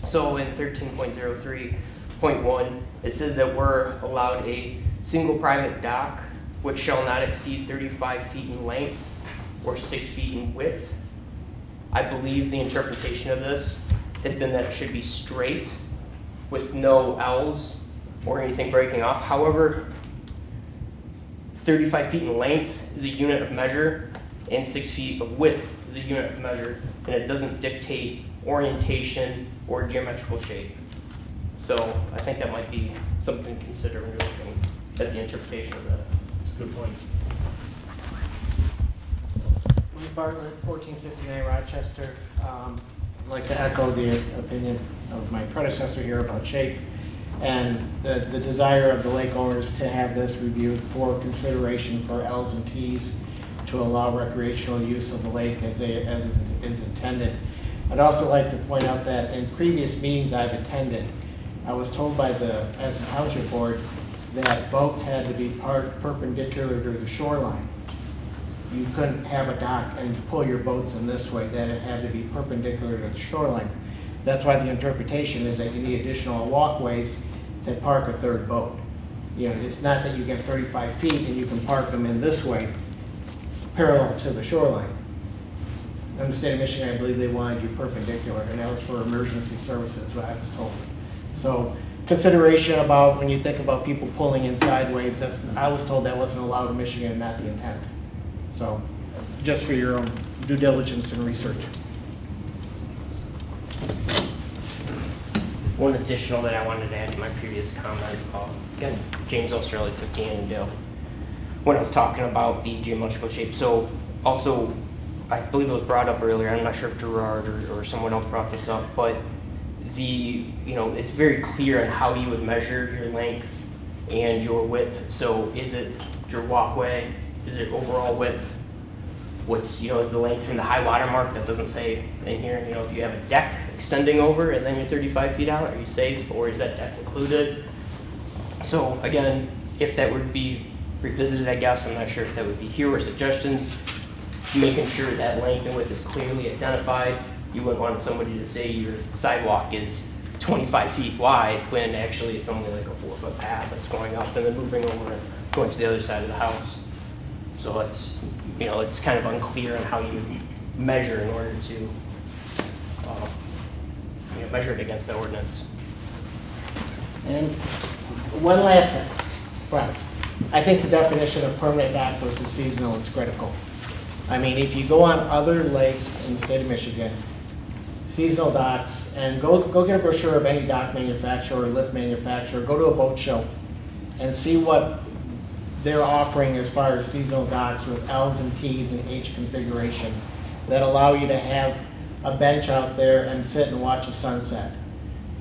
So in 13.03.1, it says that we're allowed a single private dock which shall not exceed 35 feet in length or 6 feet in width. I believe the interpretation of this has been that it should be straight with no L's or anything breaking off. However, 35 feet in length is a unit of measure and 6 feet of width is a unit of measure, and it doesn't dictate orientation or geometrical shape. So I think that might be something to consider when you're looking at the interpretation of that. That's a good point. Lee Bartlett, 1469 Rochester. I'd like to echo the opinion of my predecessor here about shape and the desire of the lake owners to have this reviewed for consideration for L's and T's to allow recreational use of the lake as it is intended. I'd also like to point out that in previous meetings I've attended, I was told by the Addison Township Board that boats had to be parked perpendicular to the shoreline. You couldn't have a dock and pull your boats in this way, that it had to be perpendicular to the shoreline. That's why the interpretation is that you need additional walkways to park a third boat. You know, it's not that you get 35 feet and you can park them in this way, parallel to the shoreline. In the state of Michigan, I believe they wanted you perpendicular, and that was for emergency services, what I was told. So consideration about when you think about people pulling in sideways, I was told that wasn't allowed in Michigan, not the intent. So just for your own due diligence and research. One additional that I wanted to add to my previous comment, again, James Osterelli, 15 Annandale, when I was talking about the geometrical shape. So also, I believe it was brought up earlier, I'm not sure if Gerard or someone else brought this up, but it's very clear on how you would measure your length and your width. So is it your walkway? Is it overall width? Is the length from the high water mark? That doesn't say in here. If you have a deck extending over and then you're 35 feet out, are you safe, or is that deck included? So again, if that would be revisited, I guess, I'm not sure if that would be here or suggestions, making sure that length and width is clearly identified. You wouldn't want somebody to say your sidewalk is 25 feet wide when actually it's only like a 4-foot path that's going up and then moving over and going to the other side of the house. So it's kind of unclear on how you measure in order to measure it against the ordinance. And one last thing, perhaps. I think the definition of permanent dock versus seasonal is critical. I mean, if you go on other lakes in the state of Michigan, seasonal docks, and go get a brochure of any dock manufacturer or lift manufacturer, go to a boat show and see what they're offering as far as seasonal docks with L's and T's and H configuration that allow you to have a bench out there and sit and watch a sunset.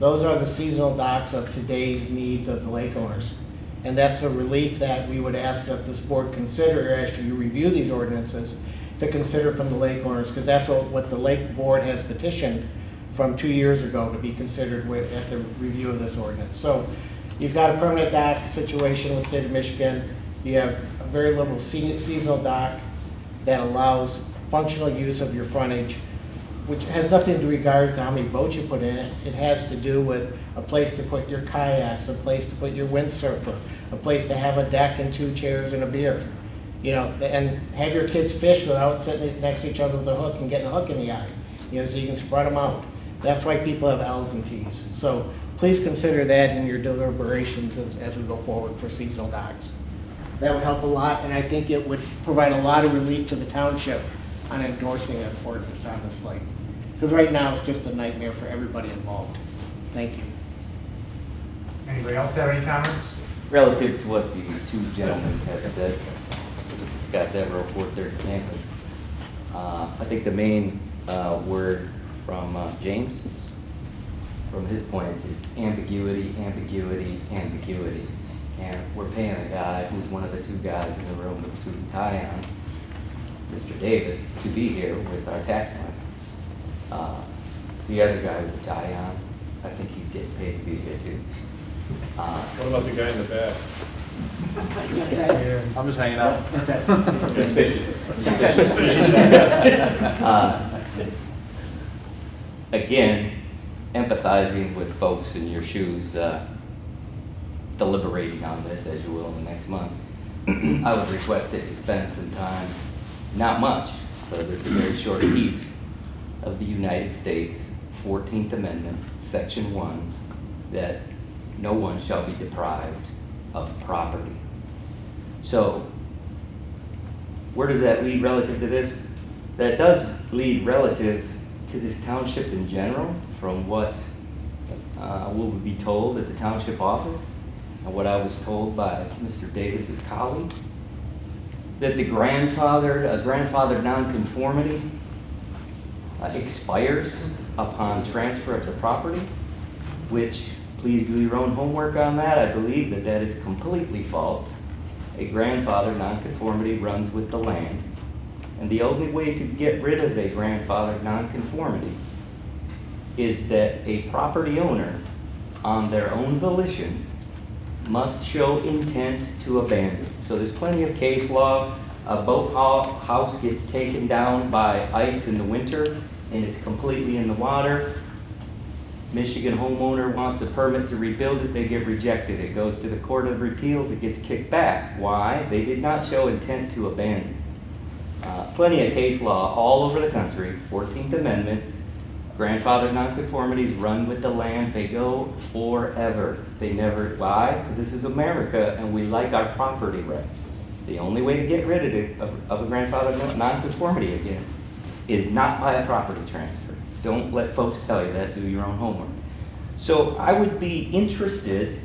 Those are the seasonal docks of today's needs of the lake owners. And that's a relief that we would ask that this board consider as you review these ordinances, to consider from the lake owners, because that's what the lake board has petitioned from 2 years ago to be considered at the review of this ordinance. So you've got a permanent dock situation with the state of Michigan. You have a very liberal seasonal dock that allows functional use of your frontage, which has nothing to regard to how many boats you put in it. It has to do with a place to put your kayaks, a place to put your windsurfer, a place to have a deck and 2 chairs and a beer. You know, and have your kids fish without sitting next to each other with a hook and getting a hook in the eye. You know, so you can spread them out. That's why people have L's and T's. So please consider that in your deliberations as we go forward for seasonal docks. That would help a lot, and I think it would provide a lot of relief to the township on endorsing an ordinance on this lake. Because right now, it's just a nightmare for everybody involved. Thank you. Anybody else have any comments? Relative to what the 2 gentlemen have said, Scott Devereaux, 430 campus, I think the main word from James, from his point, is ambiguity, ambiguity, ambiguity. And we're paying a guy who's one of the 2 guys in the room with a suit and tie on, Mr. Davis, to be here with our tax line. The other guy with the tie on, I think he's getting paid to be here too. What about the guy in the back? I'm just hanging out. Suspicious. Again, empathizing with folks in your shoes, deliberating on this as you will in the next month, I would request that you spend some time, not much, because it's a very short piece of the United States 14th Amendment, Section 1, that no one shall be deprived of property. So, where does that lead relative to this? That does lead relative to this township in general, from what will be told at the township office, and what I was told by Mr. Davis's colleague, that the grandfathered nonconformity expires upon transfer of the property, which, please do your own homework on that. I believe that that is completely false. A grandfathered nonconformity runs with the land, and the only way to get rid of a grandfathered nonconformity is that a property owner, on their own volition, must show intent to abandon. So there's plenty of case law. A boat house gets taken down by ice in the winter and it's completely in the water. Michigan homeowner wants a permit to rebuild it, they get rejected. It goes to the Court of Appeals, it gets kicked back. Why? They did not show intent to abandon. Plenty of case law all over the country, 14th Amendment, grandfathered nonconformities run with the land, they go forever. They never, why? Because this is America and we like our property rights. The only way to get rid of a grandfathered nonconformity again is not by a property transfer. Don't let folks tell you that, do your own homework. So I would be interested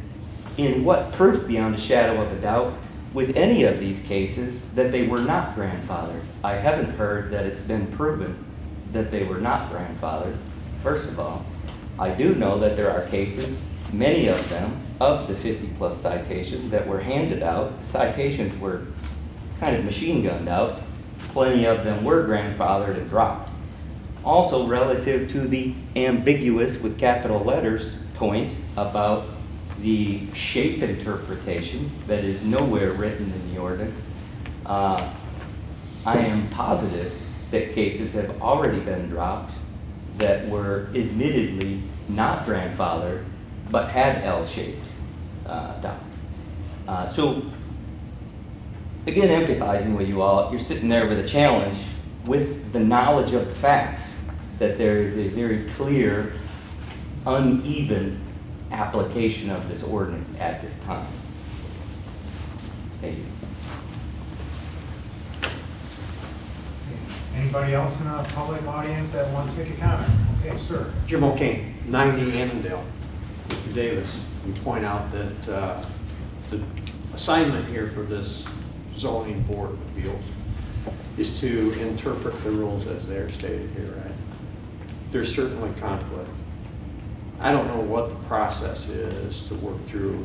in what proof beyond a shadow of a doubt with any of these cases that they were not grandfathered. I haven't heard that it's been proven that they were not grandfathered, first of all. I do know that there are cases, many of them, of the 50-plus citations that were handed out. The citations were kind of machine gunned out. Plenty of them were grandfathered and dropped. Also relative to the ambiguous, with capital letters, point about the shape interpretation that is nowhere written in the ordinance, I am positive that cases have already been dropped that were admittedly not grandfathered but had L-shaped docks. So again, empathizing with you all, you're sitting there with a challenge with the knowledge of the facts that there is a very clear, uneven application of this ordinance at this time. Thank you. Anybody else in the public audience that wants to make a comment? Okay, sir. Jim O'Kane, 90 Annandale. Mr. Davis, we point out that the assignment here for this zoning board of appeals is to interpret the rules as they're stated here, right? There's certainly conflict. I don't know what the process is to work through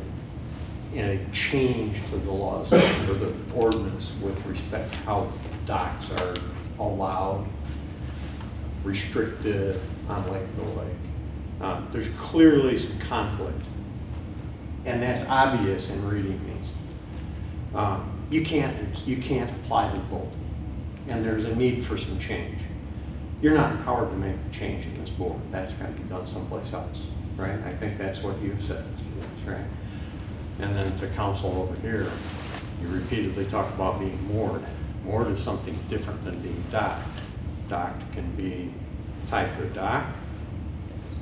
in a change to the laws or the ordinance with respect to how docks are allowed, restricted on Lake Mill Lake. There's clearly some conflict, and that's obvious in reading these. You can't apply them both, and there's a need for some change. You're not empowered to make a change in this board. That's got to be done someplace else, right? I think that's what you've said, Mr. Willis, right? And then to council over here, you repeatedly talk about being moored. Moored is something different than being docked. Docked can be tied to a dock.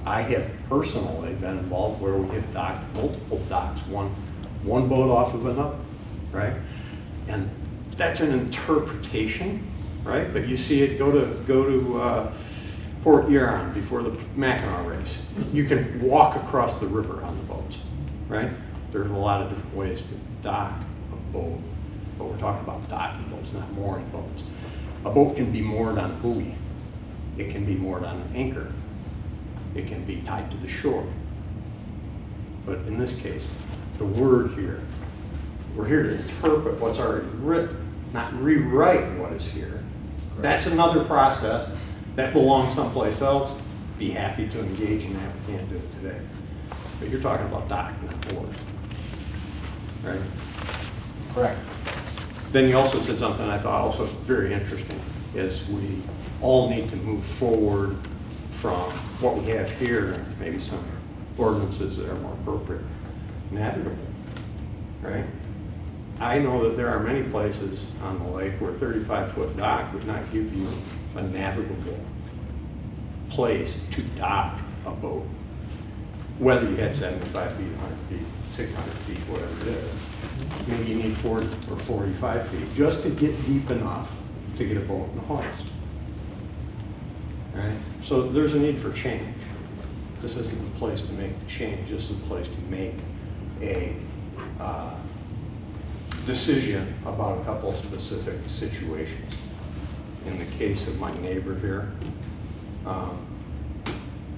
I have personally been involved where we have docked multiple docks, one boat off of another, right? And that's an interpretation, right? But you see it go to Port Huron before the Mackinac race. You can walk across the river on the boats, right? There's a lot of different ways to dock a boat, but we're talking about docking boats, not mooring boats. A boat can be moored on a buoy. It can be moored on an anchor. It can be tied to the shore. But in this case, the word here, we're here to interpret what's already written, not rewrite what is here. That's another process that belongs someplace else. Be happy to engage in that. We can't do it today. But you're talking about docking, not mooring. Right? Correct. Then you also said something I thought also very interesting, is we all need to move forward from what we have here, and maybe some ordinances that are more appropriate, navigable, right? I know that there are many places on the lake where 35-foot dock would not give you a navigable place to dock a boat, whether you had 75 feet, 100 feet, 600 feet, whatever it is. Maybe you need 40 or 45 feet just to get deep enough to get a boat in the hoist. Right? So there's a need for change. This isn't the place to make the change. This is the place to make a decision about a couple of specific situations. In the case of my neighbor here,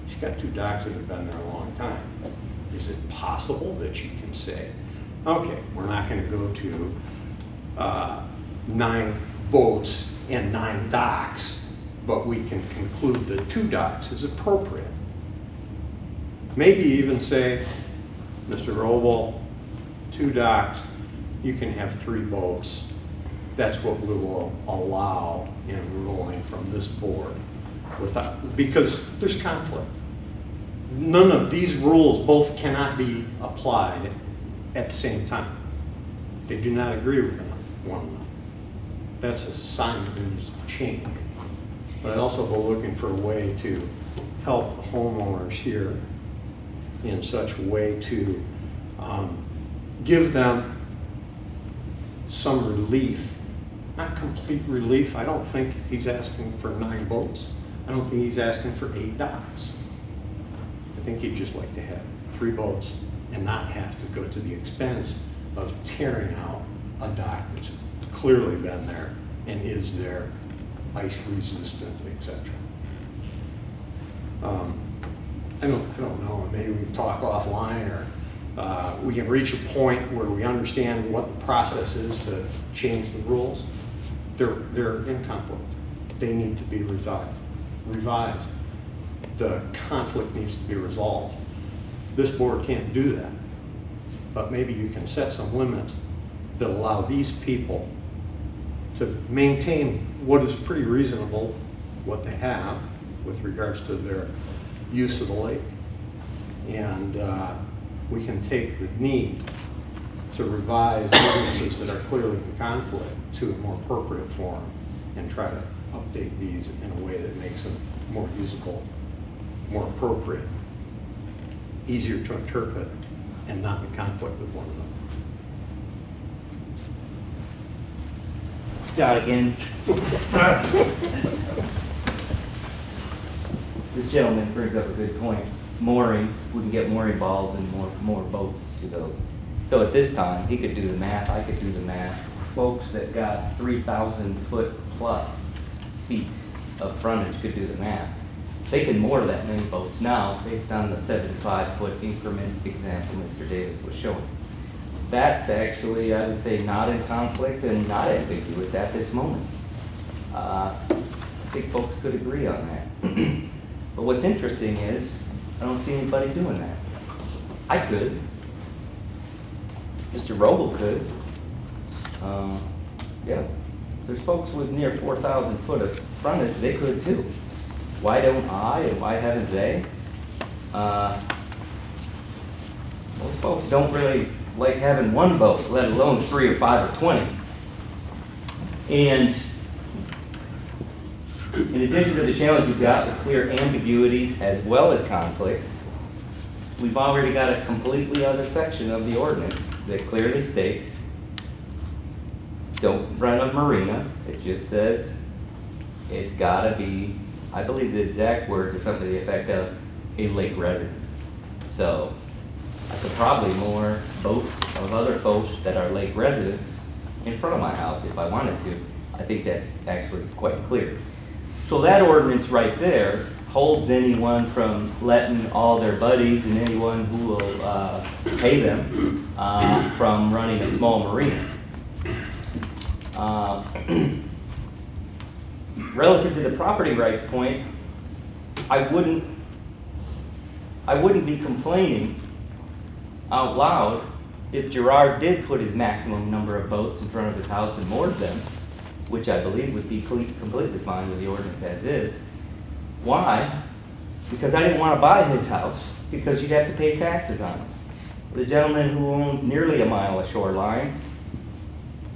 he's got two docks that have been there a long time. Is it possible that you can say, okay, we're not going to go to 9 boats and 9 docks, but we can conclude that 2 docks is appropriate. Maybe even say, Mr. Roble, 2 docks, you can have 3 boats. That's what we will allow in ruling from this board, because there's conflict. None of these rules both cannot be applied at the same time. They do not agree with one another. That's a sign that there's change. But I'd also go looking for a way to help homeowners here in such a way to give them some relief. Not complete relief. I don't think he's asking for 9 boats. I don't think he's asking for 8 docks. I think he'd just like to have 3 boats and not have to go to the expense of tearing out a dock that's clearly been there and is there, ice resistant, etc. I don't know, maybe we can talk offline, or we can reach a point where we understand what the process is to change the rules. They're in conflict. They need to be revised. The conflict needs to be resolved. This board can't do that, but maybe you can set some limits that allow these people to maintain what is pretty reasonable, what they have with regards to their use of the lake. And we can take the need to revise ordinances that are clearly in conflict to a more appropriate form and try to update these in a way that makes them more usable, more appropriate, easier to interpret, and not in conflict with one another. Scott again. This gentleman brings up a good point. Mooring, we can get mooring balls and more boats to those. So at this time, he could do the math, I could do the math. Folks that got 3,000 foot plus feet of frontage could do the math. They can moor that many boats now based on the 75-foot increment example Mr. Davis was showing. That's actually, I would say, not in conflict and not ambiguous at this moment. I think folks could agree on that. But what's interesting is, I don't see anybody doing that. I could. Mr. Roble could. Yeah, there's folks with near 4,000 foot of frontage, they could too. Why don't I and why haven't they? Most folks don't really like having one boat, let alone 3 or 5 or 20. And in addition to the challenge you've got with clear ambiguities as well as conflicts, we've already got a completely other section of the ordinance that clearly states, don't run a marina. It just says it's gotta be, I believe the exact words are something to the effect of a lake resident. So I could probably moor boats of other folks that are lake residents in front of my house if I wanted to. I think that's actually quite clear. So that ordinance right there holds anyone from letting all their buddies and anyone who will pay them from running a small marina. Relative to the property rights point, I wouldn't be complaining out loud if Gerard did put his maximum number of boats in front of his house and moored them, which I believe would be completely fine with the ordinance as is. Why? Because I didn't want to buy his house, because you'd have to pay taxes on it. The gentleman who owns nearly a mile of shoreline,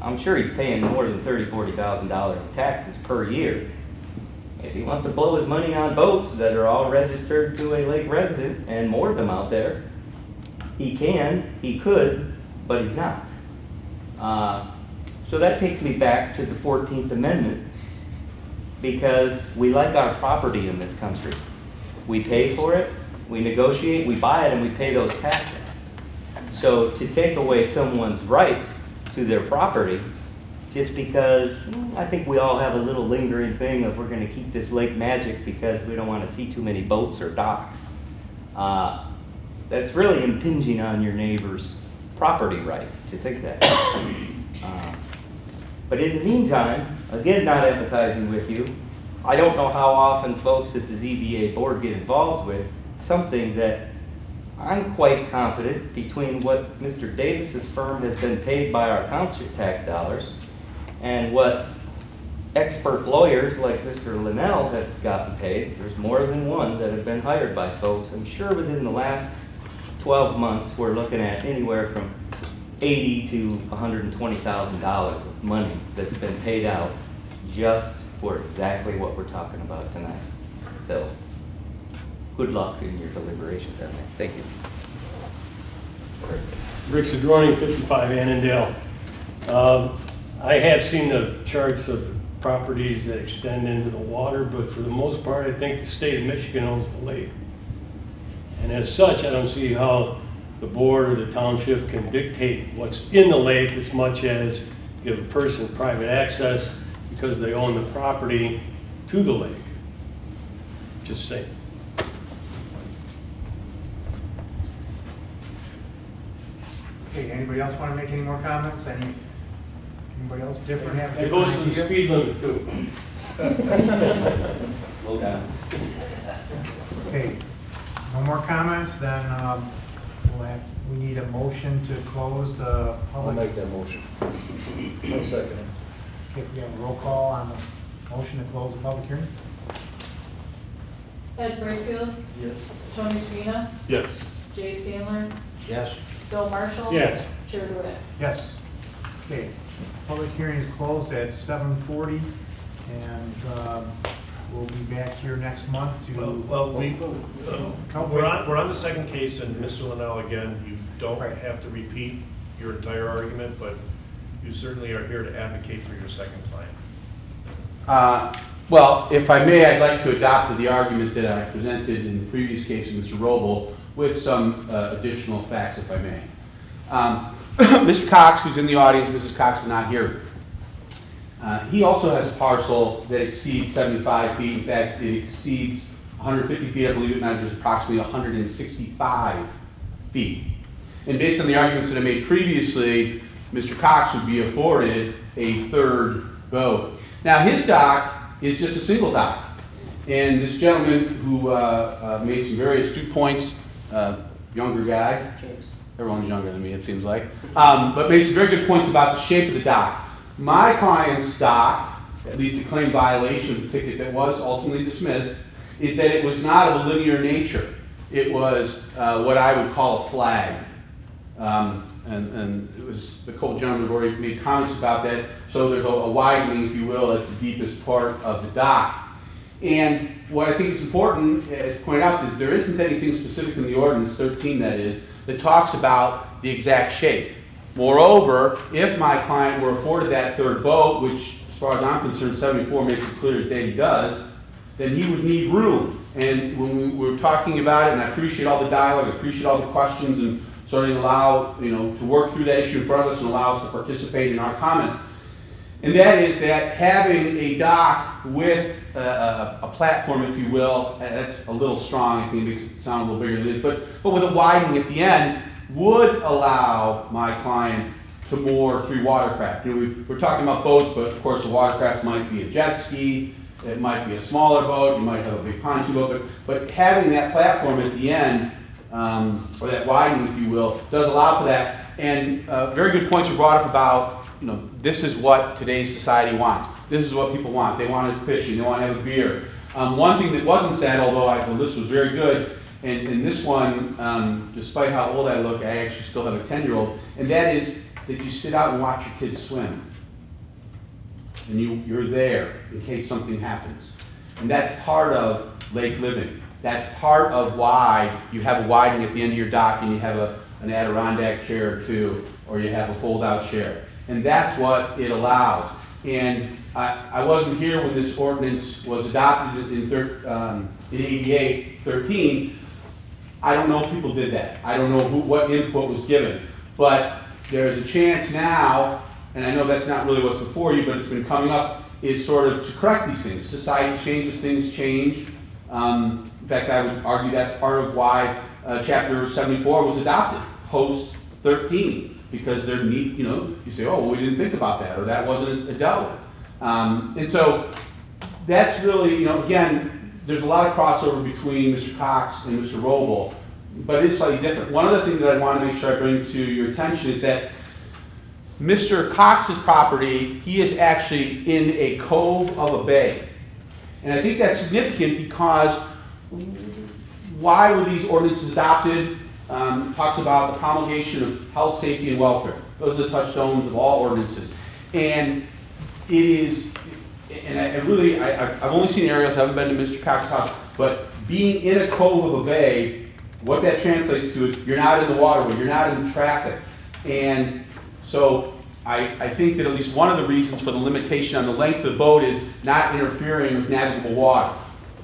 I'm sure he's paying more than $30,000, $40,000 in taxes per year. If he wants to blow his money on boats that are all registered to a lake resident and moor them out there, he can, he could, but he's not. So that takes me back to the 14th Amendment, because we like our property in this country. We pay for it, we negotiate, we buy it, and we pay those taxes. So to take away someone's right to their property, just because I think we all have a little lingering thing of we're going to keep this lake magic because we don't want to see too many boats or docks. That's really impinging on your neighbor's property rights to think that. But in the meantime, again, not empathizing with you, I don't know how often folks at the ZBA board get involved with something that I'm quite confident between what Mr. Davis's firm has been paid by our township tax dollars and what expert lawyers like Mr. Linnell have gotten paid. There's more than one that have been hired by folks. I'm sure within the last 12 months, we're looking at anywhere from $80,000 to $120,000 of money that's been paid out just for exactly what we're talking about tonight. So, good luck in your deliberations on that. Thank you. Rick Cedrone, 55 Annandale. I have seen the charts of the properties that extend into the water, but for the most part, I think the state of Michigan owns the lake. And as such, I don't see how the board or the township can dictate what's in the lake as much as give a person private access because they own the property to the lake. Just saying. Okay, anybody else want to make any more comments? Anybody else different? Have a It goes different to the idea? speed limit too. Slow down. Okay, no more comments, then we need a motion to close the I'll public. make that motion. I'll second it. Okay, if we have a roll call on the motion to close the public hearing? Ed Brightfield, Yes. Tony Spina, Yes. Jay Sandler, Yes. Bill Marshall. Yes. Chair DeWitt. Yes. Okay, public hearing is closed at 7:40, and we'll be back here next month to. We're on the second case, and Mr. Linnell, again, you don't have to repeat your entire argument, but you certainly are here to advocate for your second client. Well, if I may, I'd like to adopt the argument that I presented in the previous case of Mr. Roble with some additional facts, if I may. Mr. Cox, who's in the audience, Mrs. Cox is not here. He also has a parcel that exceeds 75 feet. In fact, it exceeds 150 feet. I believe it measures approximately 165 feet. And based on the arguments that I made previously, Mr. Cox would be afforded a third boat. Now, his dock is just a single dock. And this gentleman who made some very astute points, younger guy, everyone's younger than me, it seems like, but made some very good points about the shape of the dock. My client's dock, at least the claim violation of the ticket that was ultimately dismissed, is that it was not of a linear nature. It was what I would call a flag. And it was, the gentleman have already made comments about that, so there's a widening, if you will, at the deepest part of the dock. And what I think is important, as pointed out, is there isn't anything specific in the ordinance, 13 that is, that talks about the exact shape. Moreover, if my client were afforded that third boat, which as far as I'm concerned, 74 makes it clear as day he does, then he would need room. And when we were talking about it, and I appreciate all the dialogue, I appreciate all the questions, and starting to allow, to work through that issue in front of us and allow us to participate in our comments. And that is that having a dock with a platform, if you will, that's a little strong, I think it makes it sound a little bigger than it is, but with a widening at the end, would allow my client to moor 3 watercraft. We're talking about boats, but of course a watercraft might be a jet ski, it might be a smaller boat, you might have a big pontoon boat, but having that platform at the end, or that widening, if you will, does allow for that. And very good points were brought up about, this is what today's society wants. This is what people want. They want to fishing, they want to have a beer. One thing that wasn't said, although the list was very good, and this one, despite how old I look, I actually still have a 10-year-old, and that is that you sit out and watch your kids swim. And you're there in case something happens. And that's part of lake living. That's part of why you have a widening at the end of your dock and you have an Adirondack chair or two, or you have a fold-out chair. And that's what it allows. And I wasn't here when this ordinance was adopted in 88, 13. I don't know if people did that. I don't know what input was given. But there's a chance now, and I know that's not really what's before you, but it's been coming up, is sort of to correct these things. Society changes, things change. In fact, I would argue that's part of why Chapter 74 was adopted, post 13, because there need, you say, oh, well, we didn't think about that, or that wasn't dealt with. And so that's really, again, there's a lot of crossover between Mr. Cox and Mr. Roble, but it's slightly different. One other thing that I want to make sure I bring to your attention is that Mr. Cox's property, he is actually in a cove of a bay. And I think that's significant because why were these ordinances adopted? Talks about the promulgation of health, safety, and welfare. Those are the touchstones of all ordinances. And it is, and I've only seen areas, I haven't been to Mr. Cox's house, but being in a cove of a bay, what that translates to is you're not in the waterway, you're not in traffic. And so I think that at least one of the reasons for the limitation on the length of the boat is not interfering with navigable water.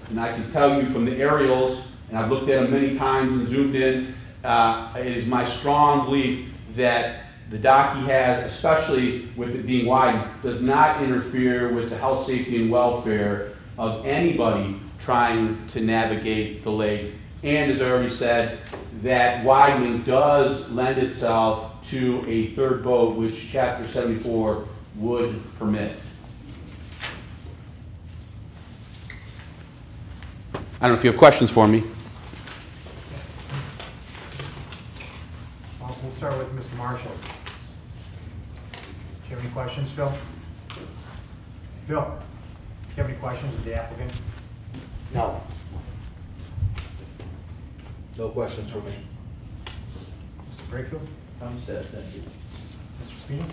And I can tell you from the aerials, and I've looked at them many times and zoomed in, it is my strong belief that the dock he has, especially with it being widened, does not interfere with the health, safety, and welfare of anybody trying to navigate the lake. And as I already said, that widening does lend itself to a third boat, which Chapter 74 would permit. I don't know if you have questions for me. We'll start with Mr. Marshall. Do you have any questions, Phil? Phil, do you have any questions of the applicant? No. No questions for me. Mr. Brakefield? I'm set, thank you. Mr. Spino?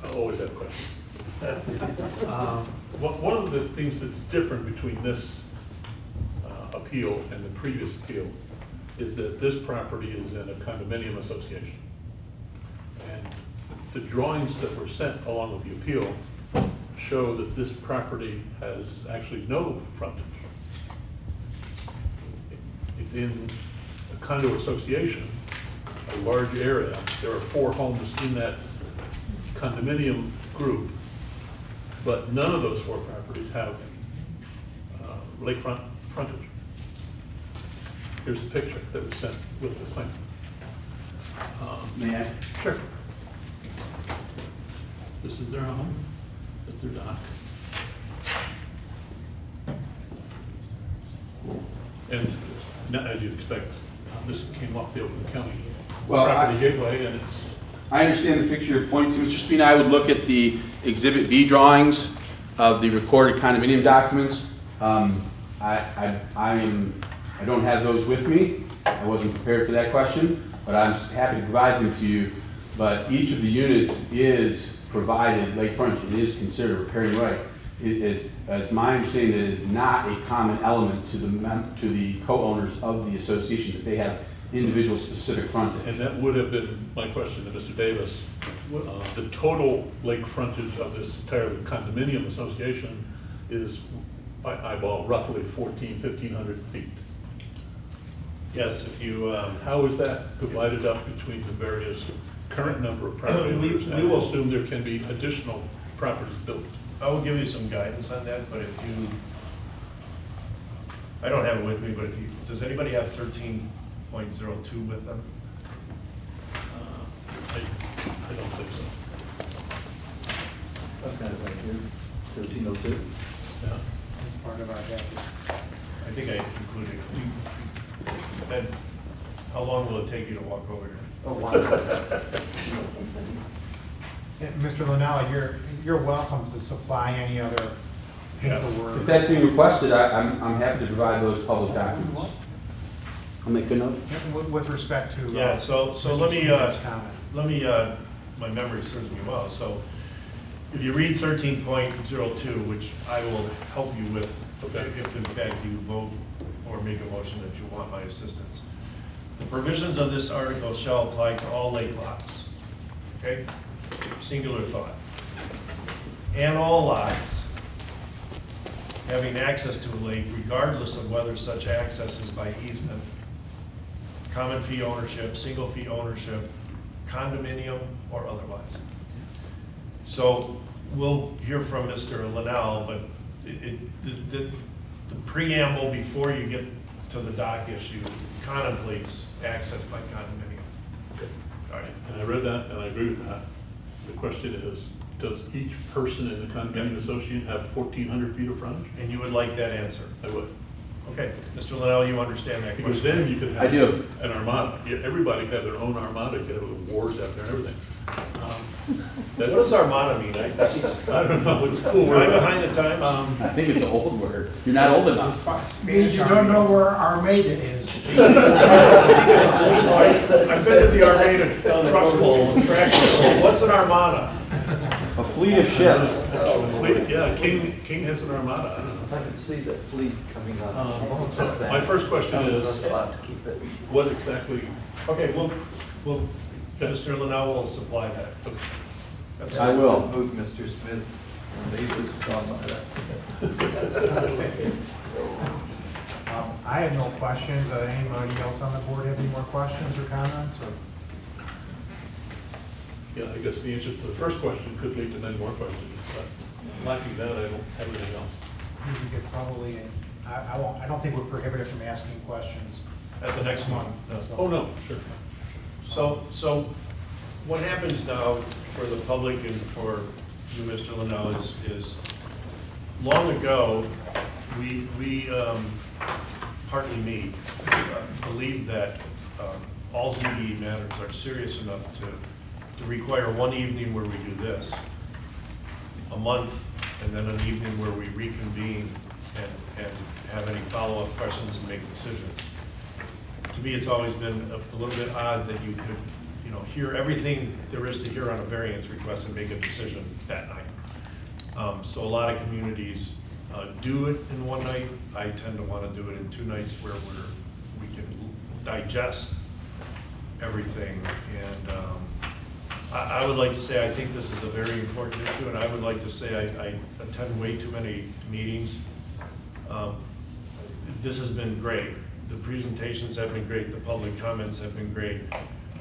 I always have questions. One of the things that's different between this appeal and the previous appeal is that this property is in a condominium association. And the drawings that were sent along with the appeal show that this property has actually no frontage. It's in a condo association, a large area. There are 4 homes in that condominium group, but none of those 4 properties have lakefront frontage. Here's the picture that was sent with the claim. May I? Sure. This is their home, that's their dock. And now, as you'd expect, this came off the Oakland County Well, property gateway, and it's, I understand the picture you're pointing to. Mr. Spina, I would look at the Exhibit B drawings of the recorded condominium documents. I don't have those with me. I wasn't prepared for that question, but I'm happy to provide them to you. But each of the units is provided lakefront and is considered a riparian right. It is, it's my understanding that it is not a common element to the co-owners of the association, that they have individual specific frontage. and that would have been my question to Mr. Davis. The total lake frontage of this entire condominium association is, by eyeball, roughly 1,500 feet. Yes, if you, How is that divided up between the various current number of property owners? We And will- assume there can be additional properties built. I will give you some guidance on that, but if you, I don't have it with me, but if you, does anybody have 13.02 with them? I don't think so. I've got it right here, 1302. Yeah. It's part of our package. I think I included. And how long will it take you to walk over here? Oh, wow. And Mr. Linnell, you're welcome to supply any other paperwork. If that's being requested, I'm happy to provide those public documents. I'll make a note. With respect to. Yeah, so Mr. let me, Spina's comment. my memory serves me well, so if you read 13.02, which I will help you with, Okay. if in fact you vote or make a motion that you want my assistance. The provisions of this article shall apply to all lake lots, okay? Singular thought. And all lots having access to a lake regardless of whether such access is by easement, common fee ownership, single fee ownership, condominium, or otherwise. So we'll hear from Mr. Linnell, but the preamble before you get to the dock issue contemplates access by condominium. All right. And I read that, and I agree with that. The question is, does each person in the condominium association have 1,400 feet of frontage? And you would like that answer? I would. Okay, Mr. Linnell, you understand that Because question? then you could have. I do. An armada. Yeah, everybody could have their own armada, you could have wars out there and everything. What does Armada mean? I don't know, it's a cool Am I word. behind the times? I think it's an old word. You're not old enough. Means you don't know where Armada is. I've been to the Armada truck bowl and track bowl. What's an Armada? A fleet of ships. Fleet, yeah, King has an armada, I don't know. I can see that fleet coming up. So my first question is, That's a lot to keep it. what exactly, Okay, we'll, Mr. Linnell will supply that. That's I will. Move Mr. Smith and Davis to talk about that. I have no questions. Anybody else on the board have any more questions or comments? Or yeah, I guess the answer to the first question could lead to many more questions, but lacking that, I don't have anything else. we could probably, I don't think we're prohibited from asking questions. At the next one. Oh, no, sure. So what happens now for the public and for you, Mr. Linnell, is long ago, we partly me, believe that all ZBA matters are serious enough to require one evening where we do this, a month, and then an evening where we reconvene and have any follow-up questions and make decisions. To me, it's always been a little bit odd that you could, hear everything there is to hear on a variance request and make a decision that night. So a lot of communities do it in one night. I tend to want to do it in 2 nights where we can digest everything. And I would like to say I think this is a very important issue, and I would like to say I attend way too many meetings. This has been great. The presentations have been great. The public comments have been great.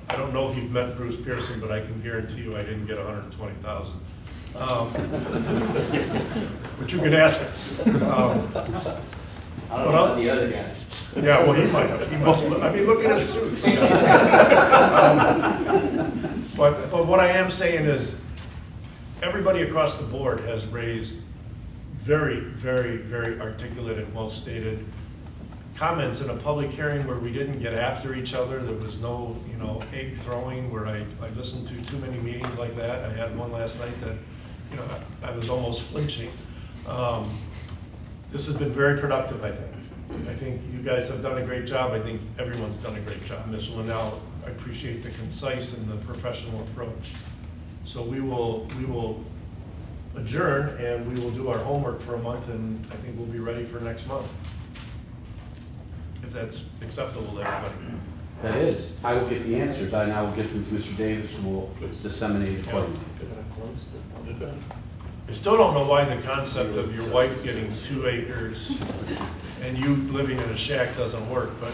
I don't know if you've met Bruce Pearson, but I can guarantee you I didn't get 120,000. But you can ask him. I don't know about the other guy. Yeah, well, he might have, I mean, look at his suit. But what I am saying is, everybody across the board has raised very, very, very articulate and well-stated comments in a public hearing where we didn't get after each other. There was no, egg throwing where I listened to too many meetings like that. I had one last night that, I was almost flinching. This has been very productive, I think. I think you guys have done a great job. I think everyone's done a great job. Ms. Linnell, I appreciate the concise and the professional approach. So we will adjourn and we will do our homework for a month, and I think we'll be ready for next month. If that's acceptable to everybody. That is. I will get the answers, and I will get them to Mr. Davis, who will disseminate it accordingly. I still don't know why the concept of your wife getting 2 acres and you living in a shack doesn't work, but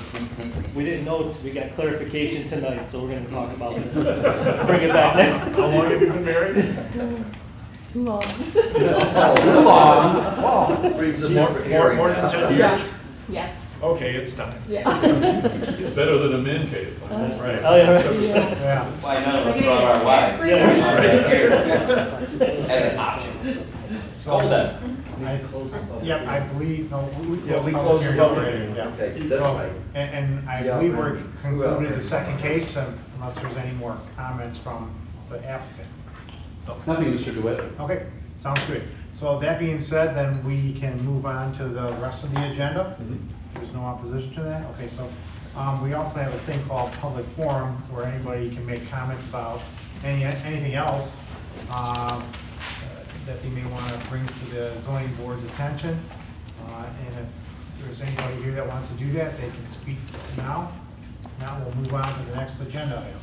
We didn't know, we got clarification tonight, so we're gonna talk about it. Bring it back then. how long have you been married? Too long. Brings us More than 10 years? Yes. Yes, Okay, it's time. yeah. Better than a man cave. Right. Oh, yeah, right. Yeah. Why none of us Okay, brought our wives? yeah. As an option. So, Hold that. Yep, I believe, no, we Yeah, we closed closed the the public public hearing. Yeah. Okay, that's So, right. and I Yeah, believe we're Randy. concluded the second case, unless there's any more comments from the applicant. Nothing, Mr. DeWitt. Okay, sounds good. So that being said, then we can move on to the rest of the agenda. There's no opposition to that? Okay, so we also have a thing called public forum where anybody can make comments about anything else that they may want to bring to the zoning board's attention. And if there's anybody here that wants to do that, they can speak now. Now we'll move on to the next agenda item.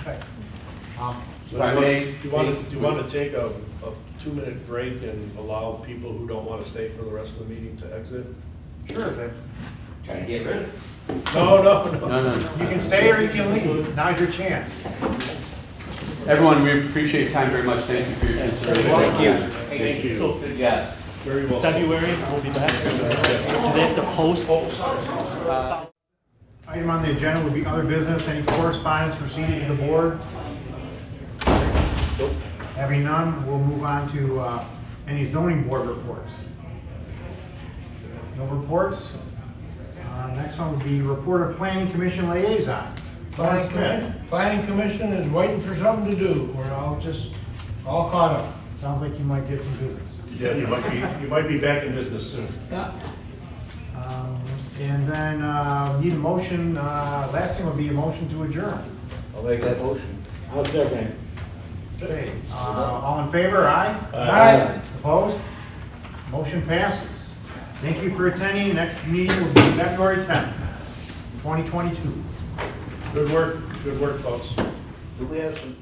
Okay. So do you want to take a 2-minute break and allow people who don't want to stay for the rest of the meeting to exit? Sure, then. Trying to get rid of it. No. No. You can stay or you can leave. Now's your chance. Everyone, we appreciate your time very much. Thank you for your consideration. Thank you. So, Good job. Very well. February, we'll be back. Do they have to post? Item on the agenda would be other business. Any correspondence received to the board? Having none, we'll move on to any zoning board reports. No reports? Next one would be report of planning commission liaison. Lawrence Smith. Planning Commission is waiting for something to do. We're all caught up. Sounds like you might get some business. Yeah, you might be back in business soon. Yeah. And then need a motion, last thing would be a motion to adjourn. I'll make that motion. I'll second. Okay, all in favor, aye? Aye. Opposed? Motion passes. Thank you for attending. Next meeting will be February 10th, 2022. Good work, folks. Do we have some